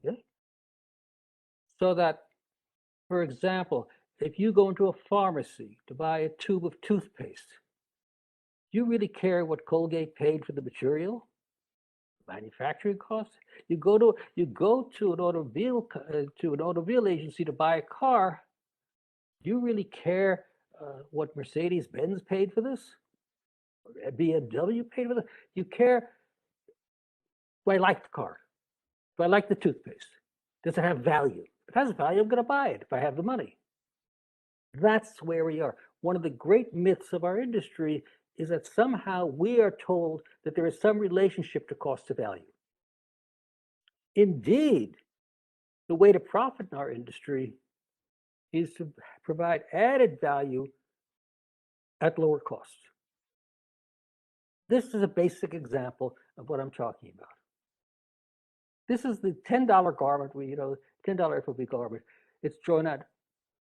Okay? So that, for example, if you go into a pharmacy to buy a tube of toothpaste, do you really care what Colgate paid for the material, manufacturing cost? You go to an automobile agency to buy a car. Do you really care what Mercedes-Benz paid for this? Or BMW paid for this? You care, do I like the car? Do I like the toothpaste? Does it have value? If it has value, I'm going to buy it if I have the money. That's where we are. One of the great myths of our industry is that somehow we are told that there is some relationship to cost to value. Indeed, the way to profit in our industry is to provide added value at lower cost. This is a basic example of what I'm talking about. This is the $10 garment, $10 FOB garment. It's drawn out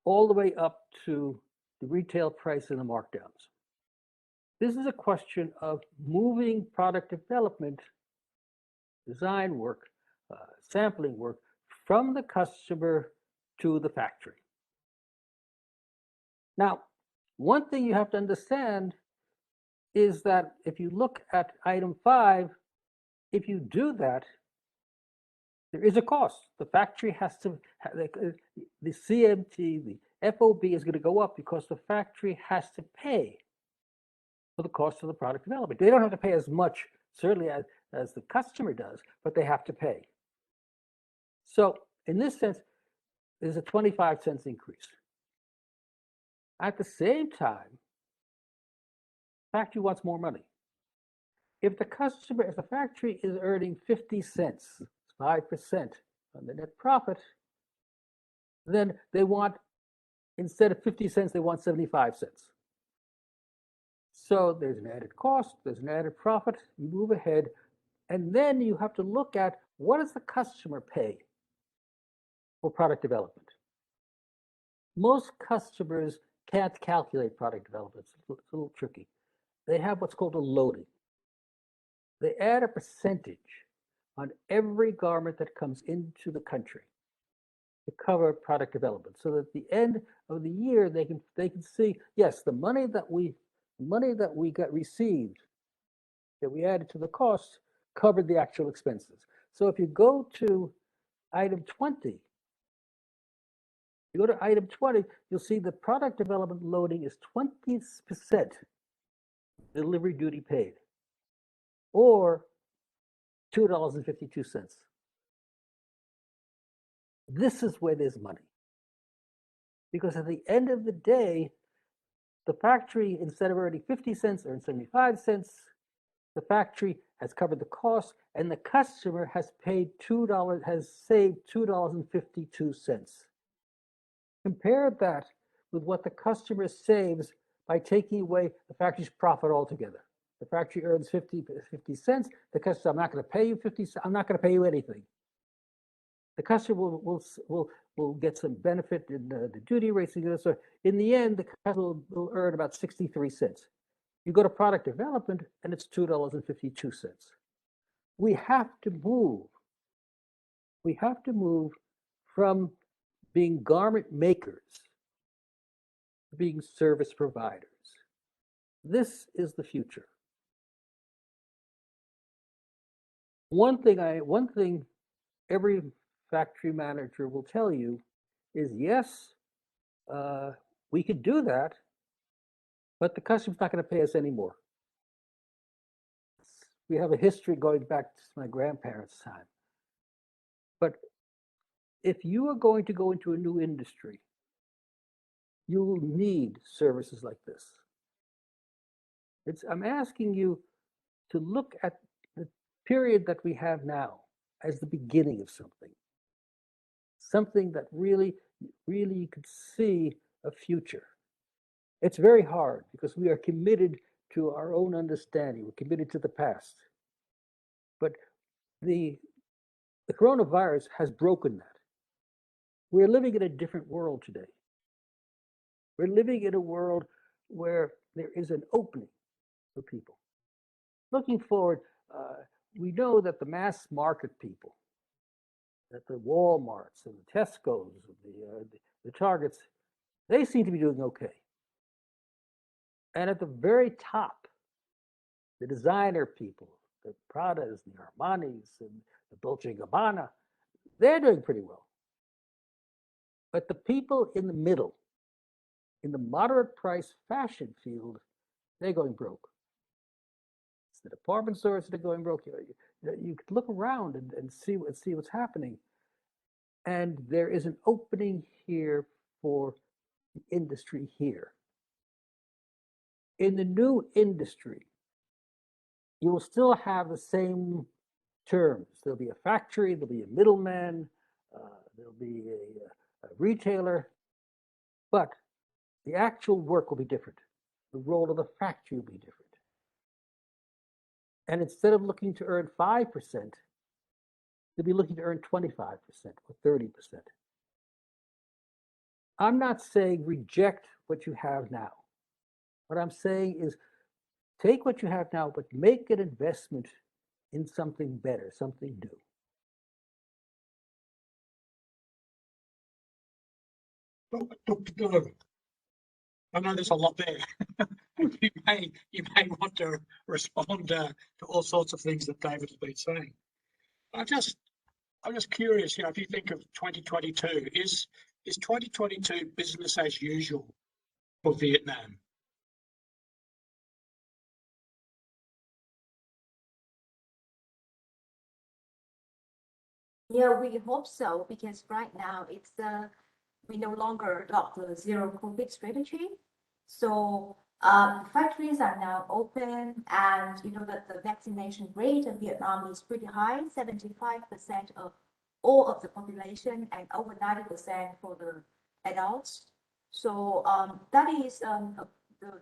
all the way up to the retail price and the markdowns. This is a question of moving product development, design work, sampling work from the customer to the factory. Now, one thing you have to understand is that if you look at item 5, if you do that, there is a cost. The factory has to, the CMT, the FOB is going to go up because the factory has to pay for the cost of the product development. They don't have to pay as much, certainly, as the customer does, but they have to pay. So in this sense, there's a 25 cents increase. At the same time, the factory wants more money. If the factory is earning 50 cents, 5% on the net profit, then they want, instead of 50 cents, they want 75 cents. So there's an added cost, there's an added profit, you move ahead, and then you have to look at what does the customer pay for product development. Most customers can't calculate product development. It's a little tricky. They have what's called a loading. They add a percentage on every garment that comes into the country to cover product development, so that at the end of the year they can see, yes, the money that we received, that we added to the cost, covered the actual expenses. So if you go to item 20, you'll see the product development loading is 20% delivery duty paid, or $2.52. This is where there's money. Because at the end of the day, the factory, instead of earning 50 cents, earns 75 cents. The factory has covered the cost, and the customer has paid has saved $2.52. Compare that with what the customer saves by taking away the factory's profit altogether. The factory earns 50 cents. The customer, I'm not going to pay you 50 cents. I'm not going to pay you anything. The customer will get some benefit in the duty rates. So in the end, the customer will earn about 63 cents. You go to product development, and it's $2.52. We have to move. We have to move from being garment makers to being service providers. This is the future. One thing every factory manager will tell you is, yes, we could do that, but the customer's not going to pay us anymore. We have a history going back to my grandparents' time. But if you are going to go into a new industry, you will need services like this. I'm asking you to look at the period that we have now as the beginning of something that really you could see a future. It's very hard because we are committed to our own understanding. We're committed to the past. But the coronavirus has broken that. We're living in a different world today. We're living in a world where there is an opening for people. Looking forward, we know that the mass market people, that the Walmarts and the Tesco's, and the Targets, they seem to be doing okay. And at the very top, the designer people, the Pradas and the Armanis and the Dolce & Gabbana, they're doing pretty well. But the people in the middle, in the moderate price fashion field, they're going broke. It's the department stores that are going broke. You could look around and see what's happening. And there is an opening here for the industry here. In the new industry, you will still have the same terms. There'll be a factory, there'll be a middleman, there'll be a retailer, but the actual work will be different. The role of the factory will be different. And instead of looking to earn 5%, they'll be looking to earn 25% or 30%. I'm not saying reject what you have now. What I'm saying is take what you have now, but make an investment in something better, something new. Dr. I know there's a lot there. you may want to respond to all sorts of things that David has been saying. I'm just curious, if you think of 2022, is 2022 business as usual for Vietnam? Yeah, we hope so, because right now we no longer adopt the zero COVID strategy. So factories are now open, and you know that the vaccination rate in Vietnam is pretty high, 75% of all of the population and over 90% for the adults. So that is a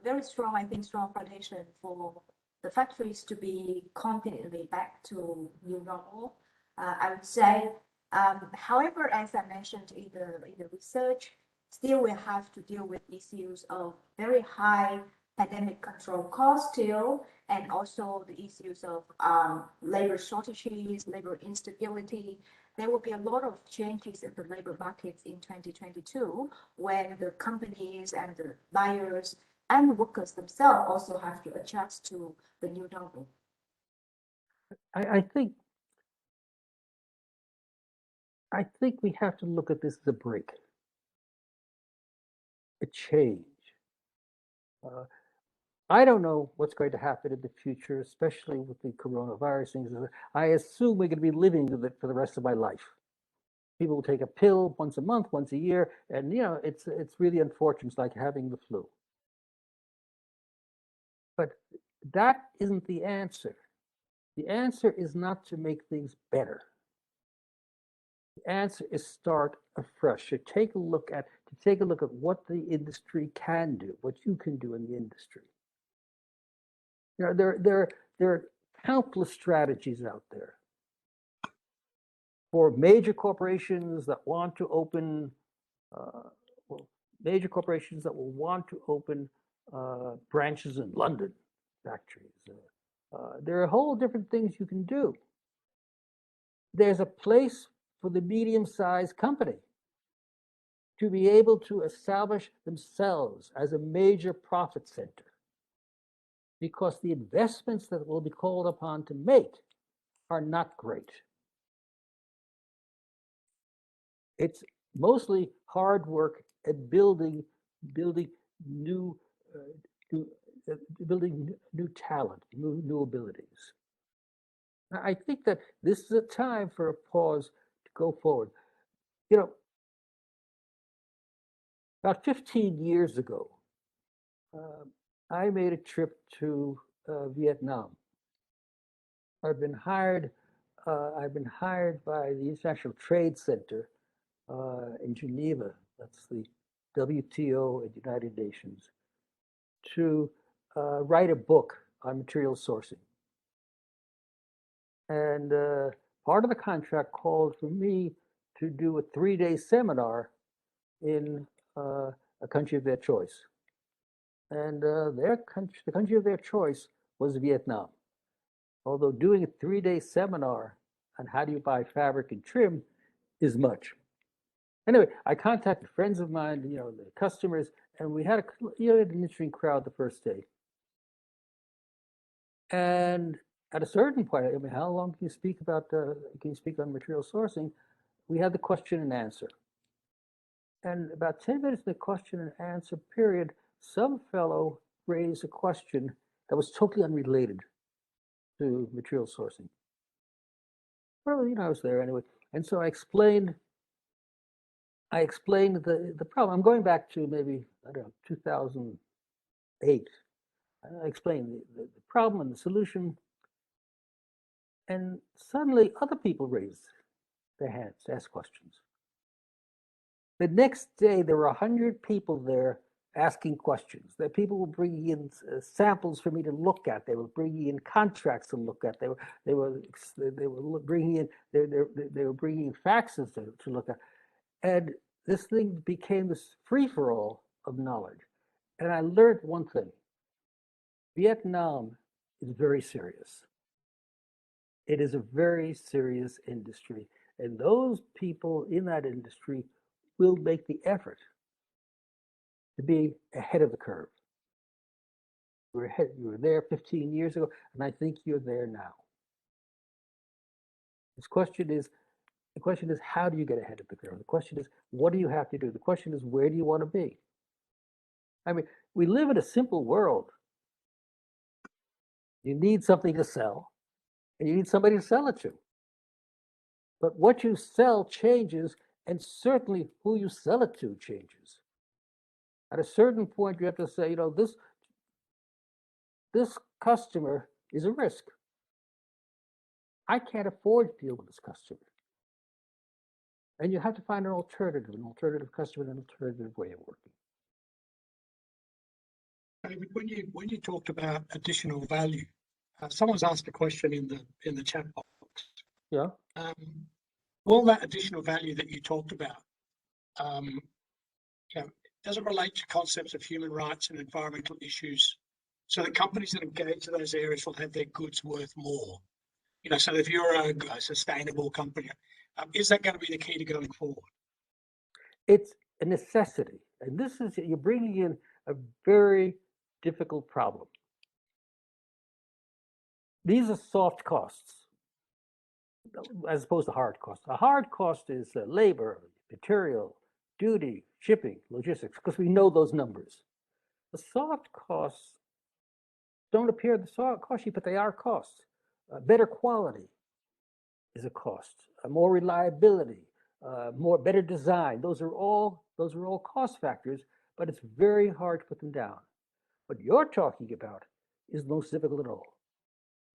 very strong, I think, strong foundation for the factories to be confidently back to new normal. I would say, however, as I mentioned in the research, still we have to deal with issues of very high pandemic control costs still, and also the issues of labor shortages, labor instability. There will be a lot of changes in the labor markets in 2022 when the companies and the buyers and the workers themselves also have to adjust to the new normal. I think we have to look at this as a break, a change. I don't know what's going to happen in the future, especially with the coronavirus things. I assume we're going to be living with it for the rest of my life. People will take a pill once a month, once a year, and it's really unfortunate. It's like having the flu. But that isn't the answer. The answer is not to make things better. The answer is start afresh. To take a look at what the industry can do, what you can do in the industry. You know, there are countless strategies out there for major corporations that want to open, well, major corporations that will want to open branches in London, factories. There are a whole different things you can do. There's a place for the medium-sized company to be able to establish themselves as a major profit center, because the investments that will be called upon to make are not great. It's mostly hard work at building new talent, new abilities. I think that this is a time for a pause to go forward. You know, about 15 years ago, I made a trip to Vietnam. I've been hired by the International Trade Center in Geneva, that's the WTO and United Nations, to write a book on material sourcing. And part of the contract called for me to do a 3-day seminar in a country of their choice. And the country of their choice was Vietnam. Although doing a 3-day seminar on how do you buy fabric and trim is much. Anyway, I contacted friends of mine, you know, the customers, and we had an interesting crowd the first day. And at a certain point, I mean, how long can you speak about? Can you speak on material sourcing? We had the question and answer. And about 10 minutes in the question and answer period, some fellow raised a question that was totally unrelated to material sourcing. Well, you know, I was there anyway. And so I explained the problem. I'm going back to maybe, I don't know, 2008. I explained the problem and the solution. And suddenly other people raised their hands to ask questions. The next day, there were 100 people there asking questions. That people were bringing in samples for me to look at. They were bringing in contracts to look at. They were bringing in faxes to look at, and this thing became this free-for-all of knowledge. And I learned one thing: Vietnam is very serious. It is a very serious industry, and those people in that industry will make the effort to be ahead of the curve. You were there 15 years ago, and I think you're there now. The question is, how do you get ahead of the curve? The question is, what do you have to do? The question is, where do you want to be? I mean, we live in a simple world. You need something to sell, and you need somebody to sell it to. But what you sell changes, and certainly who you sell it to changes. At a certain point, you have to say, you know, this customer is a risk. I can't afford to deal with this customer. And you have to find an alternative customer, an alternative way of working. David, when you talked about additional value, someone's asked a question in the chat box. Yeah. All that additional value that you talked about, does it relate to concepts of human rights and environmental issues, so that companies that engage in those areas will have their goods worth more? You know, so if you're a sustainable company, is that going to be the key to going forward? It's a necessity, and this is, you're bringing in a very difficult problem. These are soft costs as opposed to hard costs. A hard cost is labor, material, duty, shipping, logistics, because we know those numbers. The soft costs don't appear the soft cost sheet, but they are costs. Better quality is a cost. More reliability, better design. Those are all cost factors, but it's very hard to put them down. What you're talking about is the most difficult of all,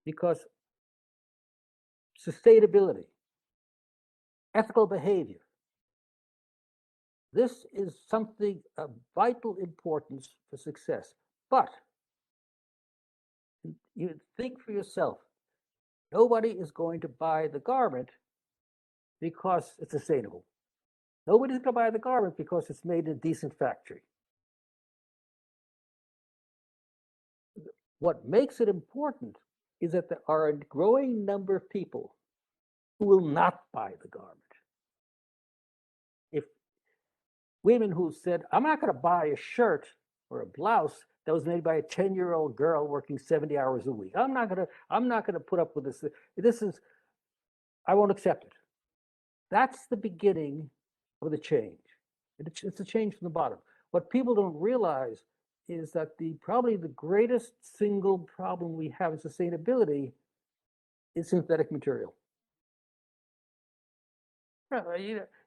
because sustainability, ethical behavior, this is something of vital importance for success. But You think for yourself, nobody is going to buy the garment because it's sustainable. Nobody's going to buy the garment because it's made in a decent factory. What makes it important is that there are a growing number of people who will not buy the garment. If women who said, I'm not going to buy a shirt or a blouse that was made by a 10-year-old girl working 70 hours a week. I'm not going to put up with this. I won't accept it. That's the beginning of the change. It's a change from the bottom. What people don't realize is that probably the greatest single problem we have in sustainability is synthetic material.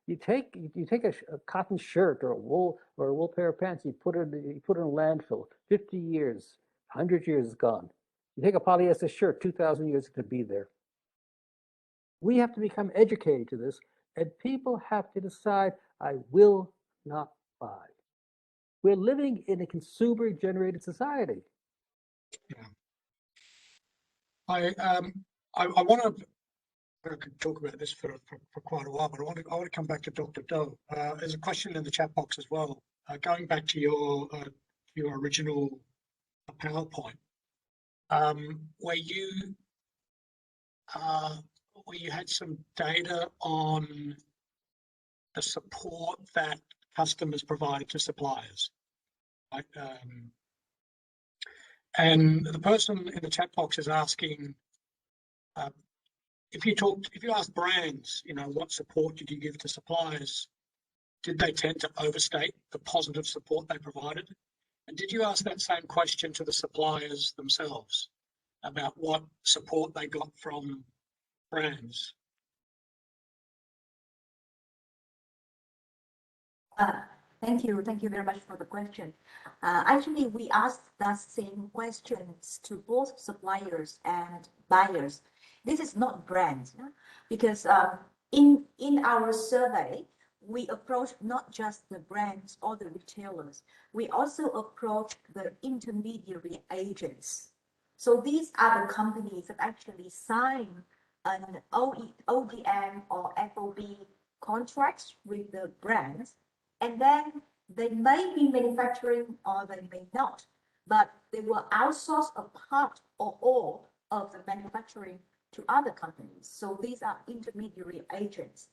You take a cotton shirt or a wool pair of pants, you put it in a landfill. 50 years, 100 years is gone. You take a polyester shirt, 2,000 years it could be there. We have to become educated to this, and people have to decide, I will not buy. We're living in a consumer-generated society. Yeah. I want to. I could talk about this for quite a while, but I want to come back to Dr. Doe. There's a question in the chat box as well. Going back to your original PowerPoint, where you had some data on the support that customers provided to suppliers, right? And the person in the chat box is asking, if you ask brands, what support did you give to suppliers? Did they tend to overstate the positive support they provided? And did you ask that same question to the suppliers themselves about what support they got from brands? Thank you very much for the question. Actually, we asked the same questions to both suppliers and buyers. This is not brands, because in our survey, we approach not just the brands or the retailers. We also approach the intermediary agents. So these are the companies that actually sign an ODM or FOB contracts with the brands, and then they may be manufacturing or they may not, but they will outsource a part or all of the manufacturing to other companies. So these are intermediary agents.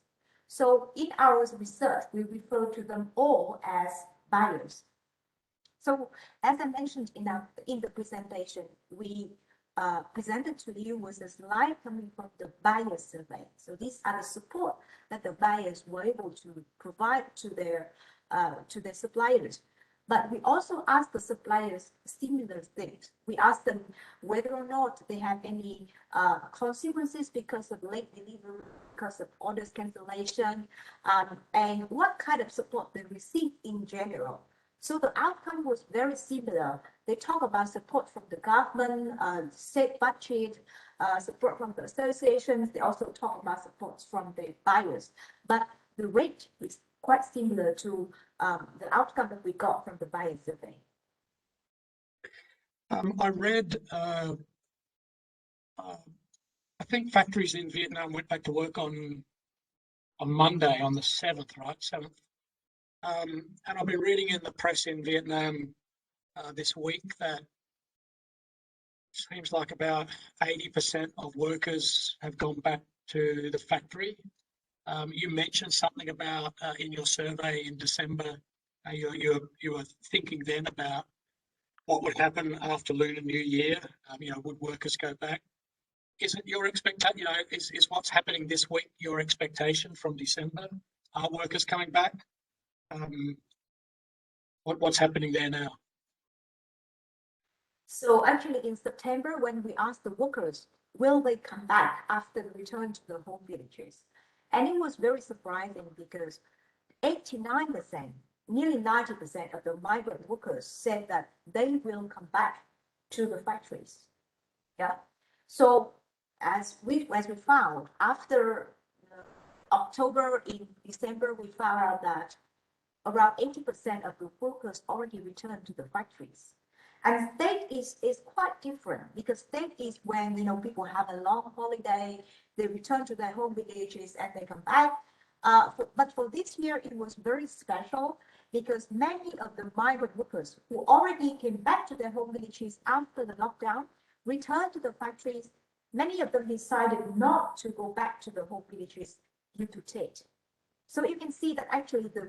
So in our research, we refer to them all as buyers. So as I mentioned in the presentation, we presented to you was a slide coming from the buyer survey. So these are the support that the buyers were able to provide to their suppliers. But we also asked the suppliers similar things. We asked them whether or not they have any consequences because of late delivery, because of orders cancellation, and what kind of support they received in general. So the outcome was very similar. They talk about support from the government, state budget, support from the associations. They also talk about support from the buyers. But the rate is quite similar to the outcome that we got from the buyer survey. I read, I think factories in Vietnam went back to work on Monday, on the 7th, right? 7th. And I've been reading in the press in Vietnam this week that it seems like about 80% of workers have gone back to the factory. You mentioned something about in your survey in December, you were thinking then about what would happen after Lunar New Year. Would workers go back? Is it your expectation? Is what's happening this week your expectation from December? Are workers coming back? What's happening there now? So actually in September, when we asked the workers, will they come back after the return to the home villages? And it was very surprising because 89%, nearly 90% of the migrant workers said that they will come back to the factories. Yeah. So as we found after October, in December, we found out that around 80% of the workers already returned to the factories. And state is quite different, because state is when, people have a long holiday, they return to their home villages and they come back. But for this year, it was very special, because many of the migrant workers who already came back to their home villages after the lockdown returned to the factories. Many of them decided not to go back to the home villages due to Tet. So you can see that actually the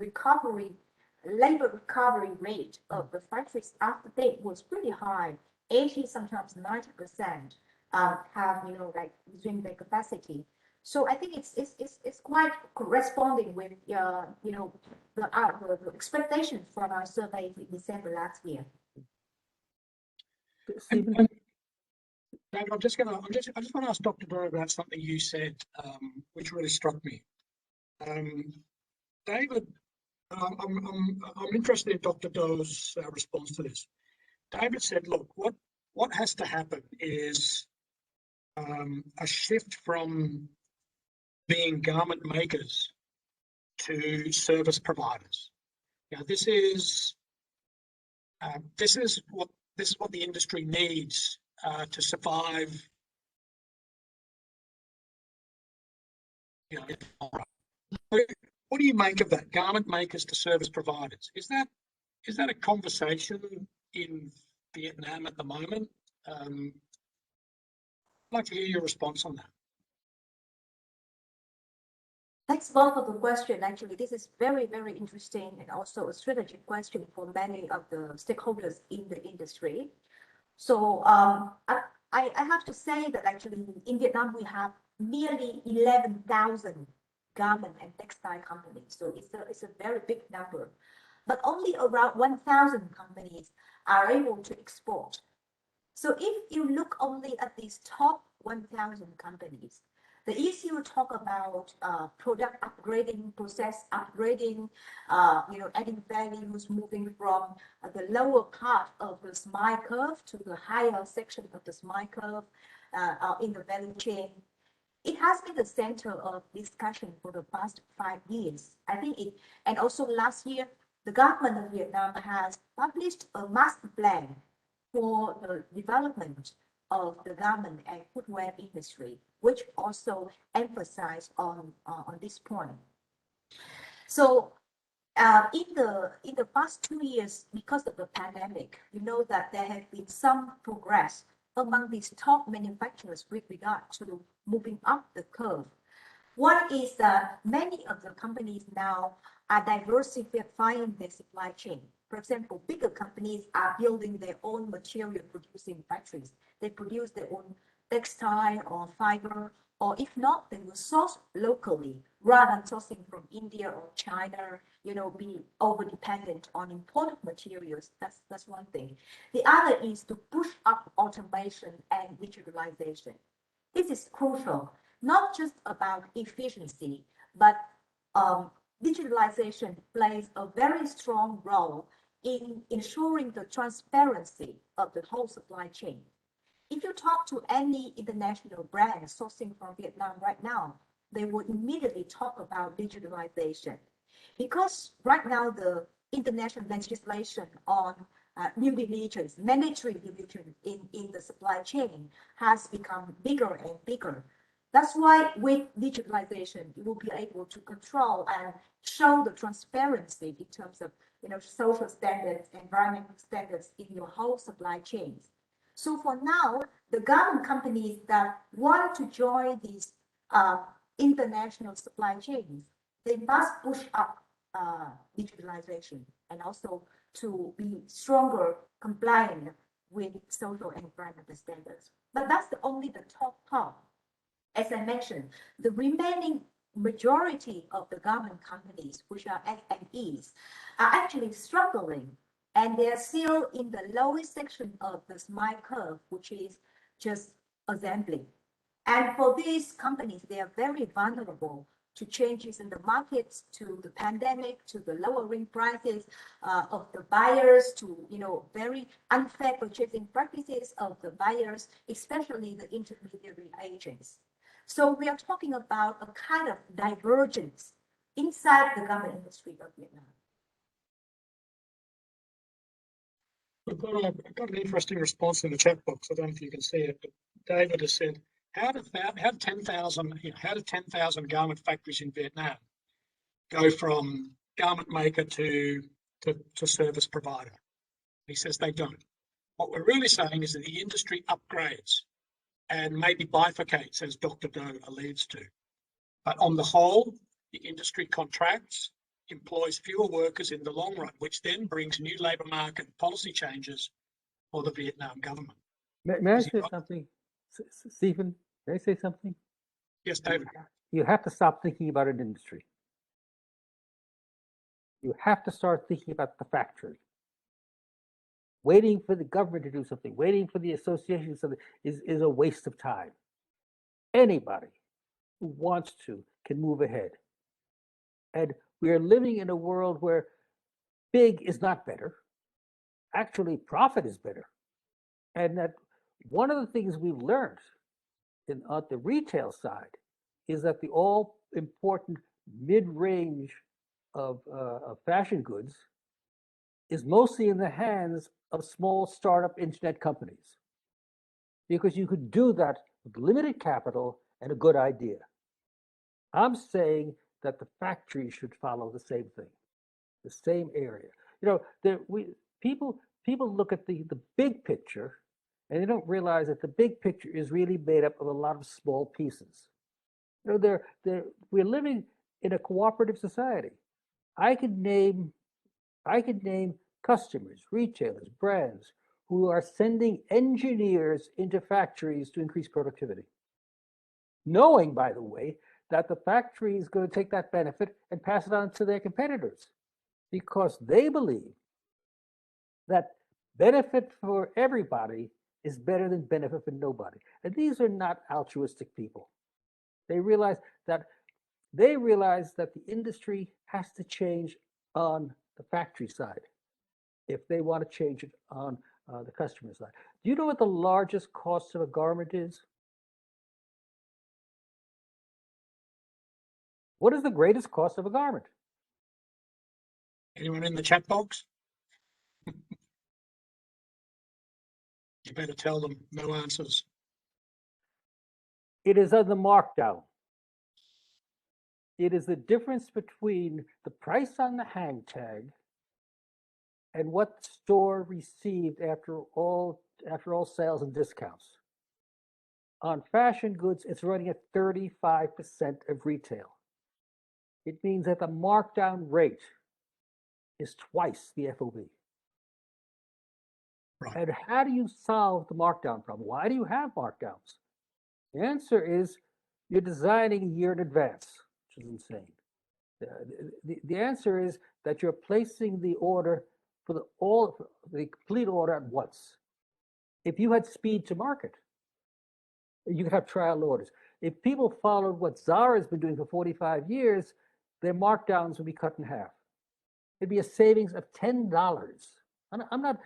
labor recovery rate of the factories after Tet was pretty high, 80, sometimes 90% have, like resumed their capacity. So I think it's quite corresponding with, the expectations from our survey in December last year. Stephen? David, I just want to ask Dr. Doe about something you said, which really struck me. David, I'm interested in Dr. Doe's response to this. David said, look, what has to happen is a shift from being garment makers to service providers. Now, this is what the industry needs to survive. What do you make of that? Garment makers to service providers. Is that a conversation in Vietnam at the moment? I'd like to hear your response on that. Thanks, Bob, for the question. Actually, this is very, very interesting, and also a strategic question for many of the stakeholders in the industry. So I have to say that actually in Vietnam, we have nearly 11,000 garment and textile companies. So it's a very big number, but only around 1,000 companies are able to export. So if you look only at these top 1,000 companies, the easier talk about product upgrading, process upgrading, adding values, moving from the lower part of the smile curve to the higher section of the smile curve in the value chain. It has been the center of discussion for the past 5 years. I think and also last year, the government of Vietnam has published a master plan for the development of the garment and footwear industry, which also emphasize on this point. So in the past 2 years, because of the pandemic, you know that there has been some progress among these top manufacturers with regard to moving up the curve. One is that many of the companies now are diversifying their supply chain. For example, bigger companies are building their own material producing factories. They produce their own textile or fiber, or if not, they will source locally rather than sourcing from India or China, be over dependent on imported materials. That's one thing. The other is to push up automation and digitalization. This is crucial, not just about efficiency, but digitalization plays a very strong role in ensuring the transparency of the whole supply chain. If you talk to any international brand sourcing from Vietnam right now, they will immediately talk about digitalization. Because right now the international legislation on due diligence, mandatory due diligence in the supply chain has become bigger and bigger. That's why with digitalization, you will be able to control and show the transparency in terms of social standards, environmental standards in your whole supply chains. So for now, the garment companies that want to join these international supply chains, they must push up digitalization and also to be stronger compliant with social and environmental standards. But that's only the top part. As I mentioned, the remaining majority of the garment companies, which are SMEs, are actually struggling, and they are still in the lowest section of the smile curve, which is just assembly. And for these companies, they are very vulnerable to changes in the markets, to the pandemic, to the lowering prices of the buyers, to very unfair purchasing practices of the buyers, especially the intermediary agents. So we are talking about a kind of divergence inside the garment industry of Vietnam. I've got an interesting response in the chat box. I don't know if you can see it, but David has said, how did 10,000 garment factories in Vietnam go from garment maker to service provider? He says they don't. What we're really saying is that the industry upgrades and maybe bifurcates, as Dr. Doe alludes to. But on the whole, the industry contracts, employs fewer workers in the long run, which then brings new labour market policy changes for the Vietnam government. May I say something, Stephen? May I say something? Yes, David. You have to stop thinking about an industry. You have to start thinking about the factory. Waiting for the government to do something, waiting for the association to do something is a waste of time. Anybody who wants to can move ahead. And we are living in a world where big is not better. Actually, profit is better. And that one of the things we've learned on the retail side is that the all important mid-range of fashion goods is mostly in the hands of small startup internet companies, because you could do that with limited capital and a good idea. I'm saying that the factory should follow the same thing, the same area. You know, people look at the big picture, and they don't realize that the big picture is really made up of a lot of small pieces. You know, we're living in a cooperative society. I could name customers, retailers, brands who are sending engineers into factories to increase productivity, knowing, by the way, that the factory is going to take that benefit and pass it on to their competitors, because they believe that benefit for everybody is better than benefit for nobody. And these are not altruistic people. They realize that the industry has to change on the factory side if they want to change it on the customer side. Do you know what the largest cost of a garment is? What is the greatest cost of a garment? Anyone in the chat box? You better tell them no answers. It is on the markdown. It is the difference between the price on the hang tag and what the store received after all sales and discounts. On fashion goods, it's running at 35% of retail. It means that the markdown rate is twice the FOB. Right. And how do you solve the markdown problem? Why do you have markdowns? The answer is you're designing a year in advance, which is insane. The answer is that you're placing the order for the complete order at once. If you had speed to market, you could have trial orders. If people followed what Zara has been doing for 45 years, their markdowns would be cut in half. It'd be a savings of $10. I'm not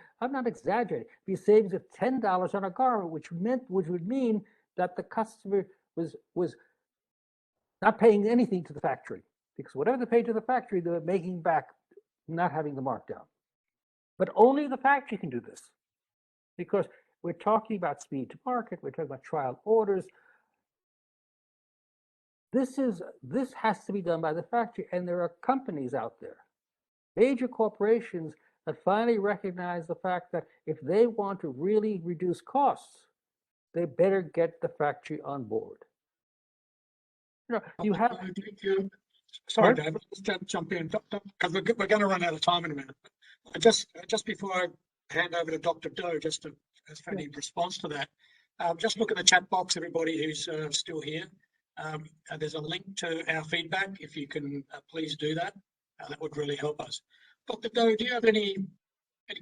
exaggerating. It'd be a savings of $10 on a garment, which would mean that the customer was not paying anything to the factory, because whatever they paid to the factory, they were making back, not having the markdown. But only the factory can do this, because we're talking about speed to market. We're talking about trial orders. This has to be done by the factory, and there are companies out there, major corporations, that finally recognize the fact that if they want to really reduce costs, they better get the factory on board. You know, you have. Sorry, David, let's jump in, because we're going to run out of time in a minute. Just before I hand over to Dr. Doe, just as any response to that, just look at the chat box, everybody who's still here. There's a link to our feedback. If you can please do that, that would really help us. Dr. Doe, do you have any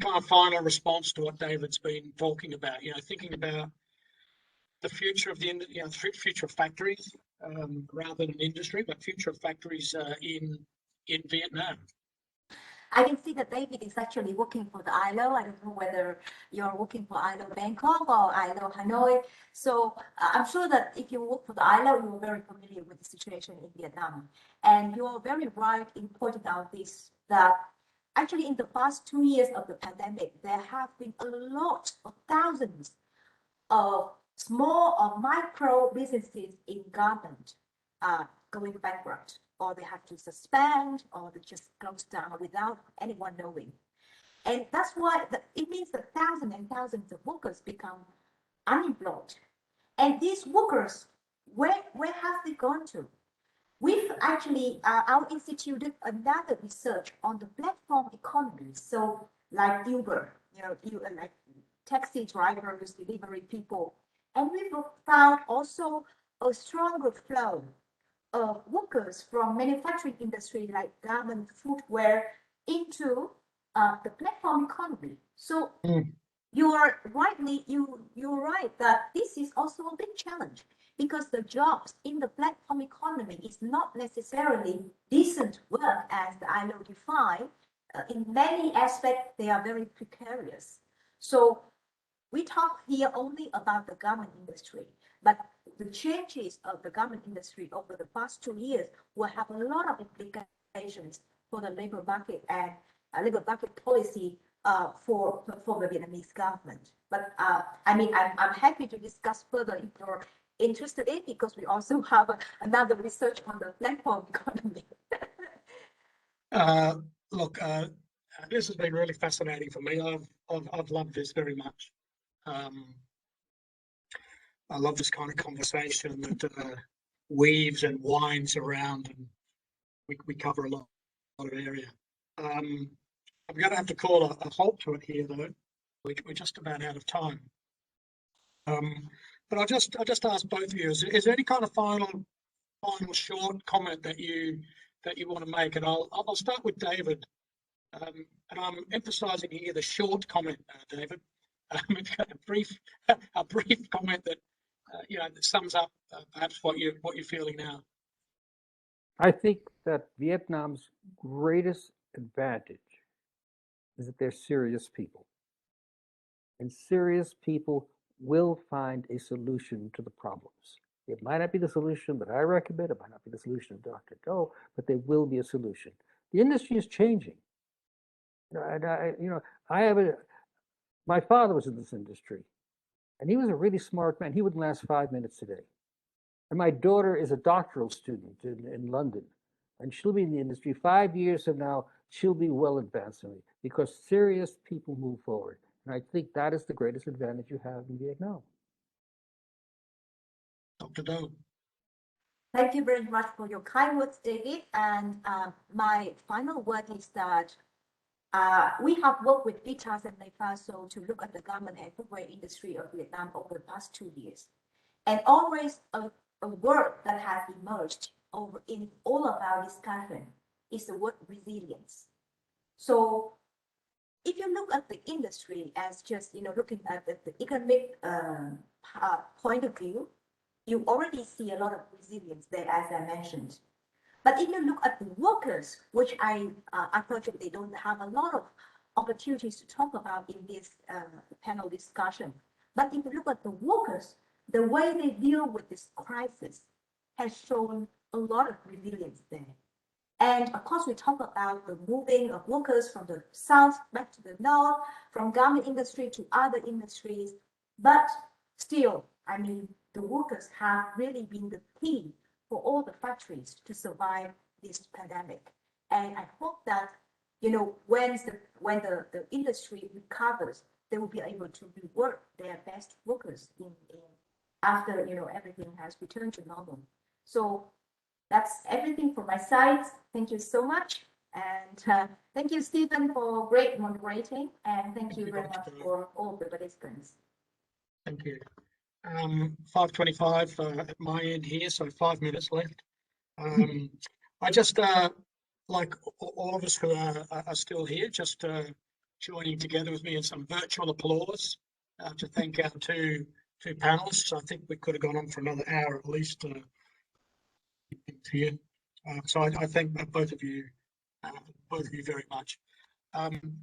kind of final response to what David's been talking about? You know, thinking about the future of future of factories, rather than industry, but future of factories in Vietnam. I can see that David is actually working for the ILO. I don't know whether you're working for ILO Bangkok or ILO Hanoi. So I'm sure that if you work for the ILO, you're very familiar with the situation in Vietnam. And you're very right in pointing out this, that actually in the past 2 years of the pandemic, there have been a lot of thousands of small or micro businesses in garment going bankrupt, or they have to suspend, or they just close down without anyone knowing. And that's why it means that thousands and thousands of workers become unemployed. And these workers, where have they gone to? We've actually, our institute did another research on the platform economy. So like Uber, like taxi drivers, delivery people. And we've found also a stronger flow of workers from manufacturing industry like garment, footwear into the platform economy. So you're right that this is also a big challenge, because the jobs in the platform economy is not necessarily decent work as the ILO define. In many aspects, they are very precarious. So we talk here only about the garment industry, but the changes of the garment industry over the past 2 years will have a lot of implications for the labor market and labor market policy for the Vietnamese government. But I'm happy to discuss further if you're interested in, because we also have another research on the platform economy. Look, this has been really fascinating for me. I've loved this very much. I love this kind of conversation that weaves and winds around, and we cover a lot of area. I'm going to have to call a halt to it here, though. We're just about out of time. But I'll just ask both of you: is there any kind of final short comment that you want to make? And I'll start with David. And I'm emphasising here the short comment, David. It's got a brief comment that that sums up perhaps what you're feeling now. I think that Vietnam's greatest advantage is that they're serious people. And serious people will find a solution to the problems. It might not be the solution that I recommend, it might not be the solution of Dr. Doe, but there will be a solution. The industry is changing. My father was in this industry, and he was a really smart man. He wouldn't last 5 minutes today. And my daughter is a doctoral student in London, and she'll be in the industry 5 years from now. She'll be well advanced in it, because serious people move forward. And I think that is the greatest advantage you have in Vietnam. Dr. Doe. Thank you very much for your kind words, David. And my final word is that we have worked with VITAS and NEFASO to look at the garment and footwear industry of Vietnam over the past 2 years. And always a word that has emerged in all of our discussion is the word resilience. So if you look at the industry as just looking at the economic point of view, you already see a lot of resilience there, as I mentioned. But if you look at the workers, which I unfortunately don't have a lot of opportunities to talk about in this panel discussion. But if you look at the workers, the way they deal with this crisis has shown a lot of resilience there. And of course, we talk about the moving of workers from the south back to the north, from garment industry to other industries. But still, the workers have really been the key for all the factories to survive this pandemic. And I hope that, when the industry recovers, they will be able to rework their best workers after, everything has returned to normal. So that's everything from my side. Thank you so much. And thank you, Stephen, for great moderating. And thank you very much for all the participants. Thank you. 5:25 at my end here, so 5 minutes left. I just, like all of us who are still here, just joining together with me in some virtual applause to thank our two panelists. I think we could have gone on for another hour at least here. So I thank both of you very much.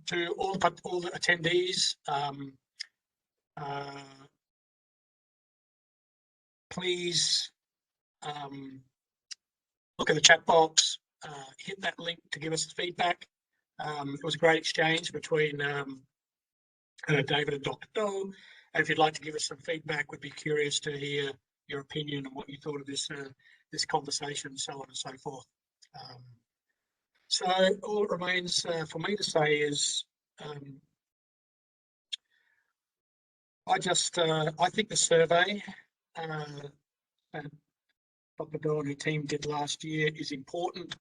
To all the attendees, please look at the chat box, hit that link to give us feedback. It was a great exchange between David and Dr. Doe. And if you'd like to give us some feedback, we'd be curious to hear your opinion and what you thought of this this conversation, and so on and so forth. So all it remains for me to say is I think the survey that Dr. Doe and her team did last year is important.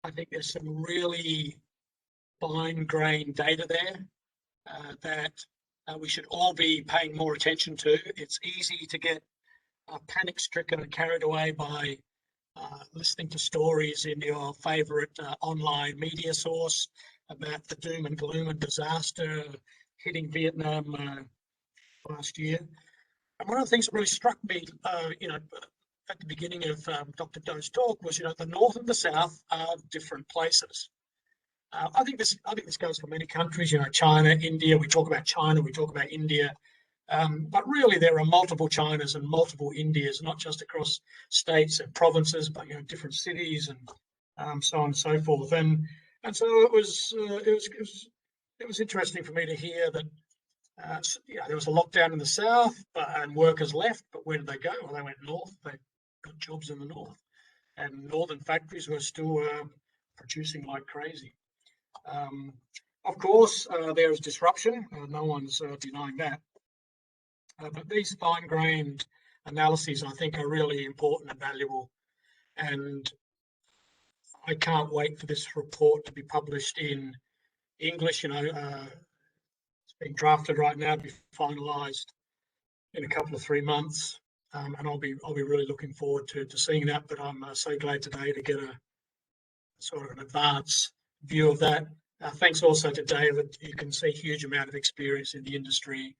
I think there's some really fine-grained data there that we should all be paying more attention to. It's easy to get panic-stricken and carried away by listening to stories in your favourite online media source about the doom and gloom and disaster hitting Vietnam last year. And one of the things that really struck me, at the beginning of Dr. Doe's talk was, the North and the South are different places. I think this goes for many countries, China, India, we talk about China, we talk about India, but really there are multiple Chinas and multiple Indias, not just across states and provinces, but, different cities and so on and so forth. And so it was interesting for me to hear that there was a lockdown in the South and workers left, but where did they go? Well, they went north, they got jobs in the north, and northern factories were still producing like crazy. Of course, there is disruption. No one's denying that. But these fine-grained analyses, I think, are really important and valuable. And I can't wait for this report to be published in English. It's being drafted right now, to be finalised in a couple of 3 months. And I'll be really looking forward to seeing that. But I'm so glad today to get a sort of an advance view of that. Thanks also to David. You can see a huge amount of experience in the industry,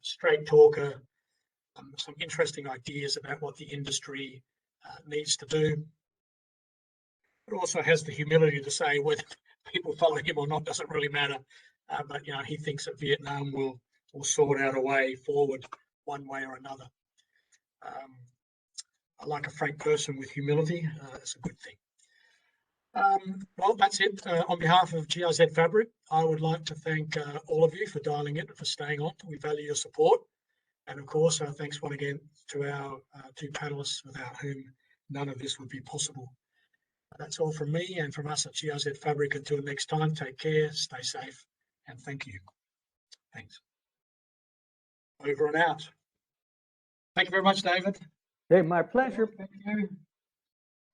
straight talker, some interesting ideas about what the industry needs to do. But also has the humility to say whether people follow him or not doesn't really matter. But he thinks that Vietnam will sort out a way forward one way or another. I like a frank person with humility. That's a good thing. Well, that's it. On behalf of GIZ Fabric, I would like to thank all of you for dialing in and for staying on. We value your support. And of course, thanks once again to our two panelists, without whom none of this would be possible. That's all from me and from us at GIZ Fabric. Until next time, take care, stay safe, and thank you. Thanks. Over and out. Thank you very much, David. Hey, my pleasure. Thank you.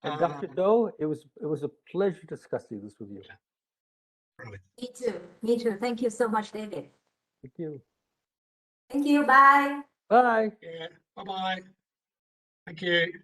And Dr. Doe, it was a pleasure discussing this with you. Really. Me too. Me too. Thank you so much, David. Thank you. Thank you. Bye. Bye. Yeah. Bye-bye. Thank you.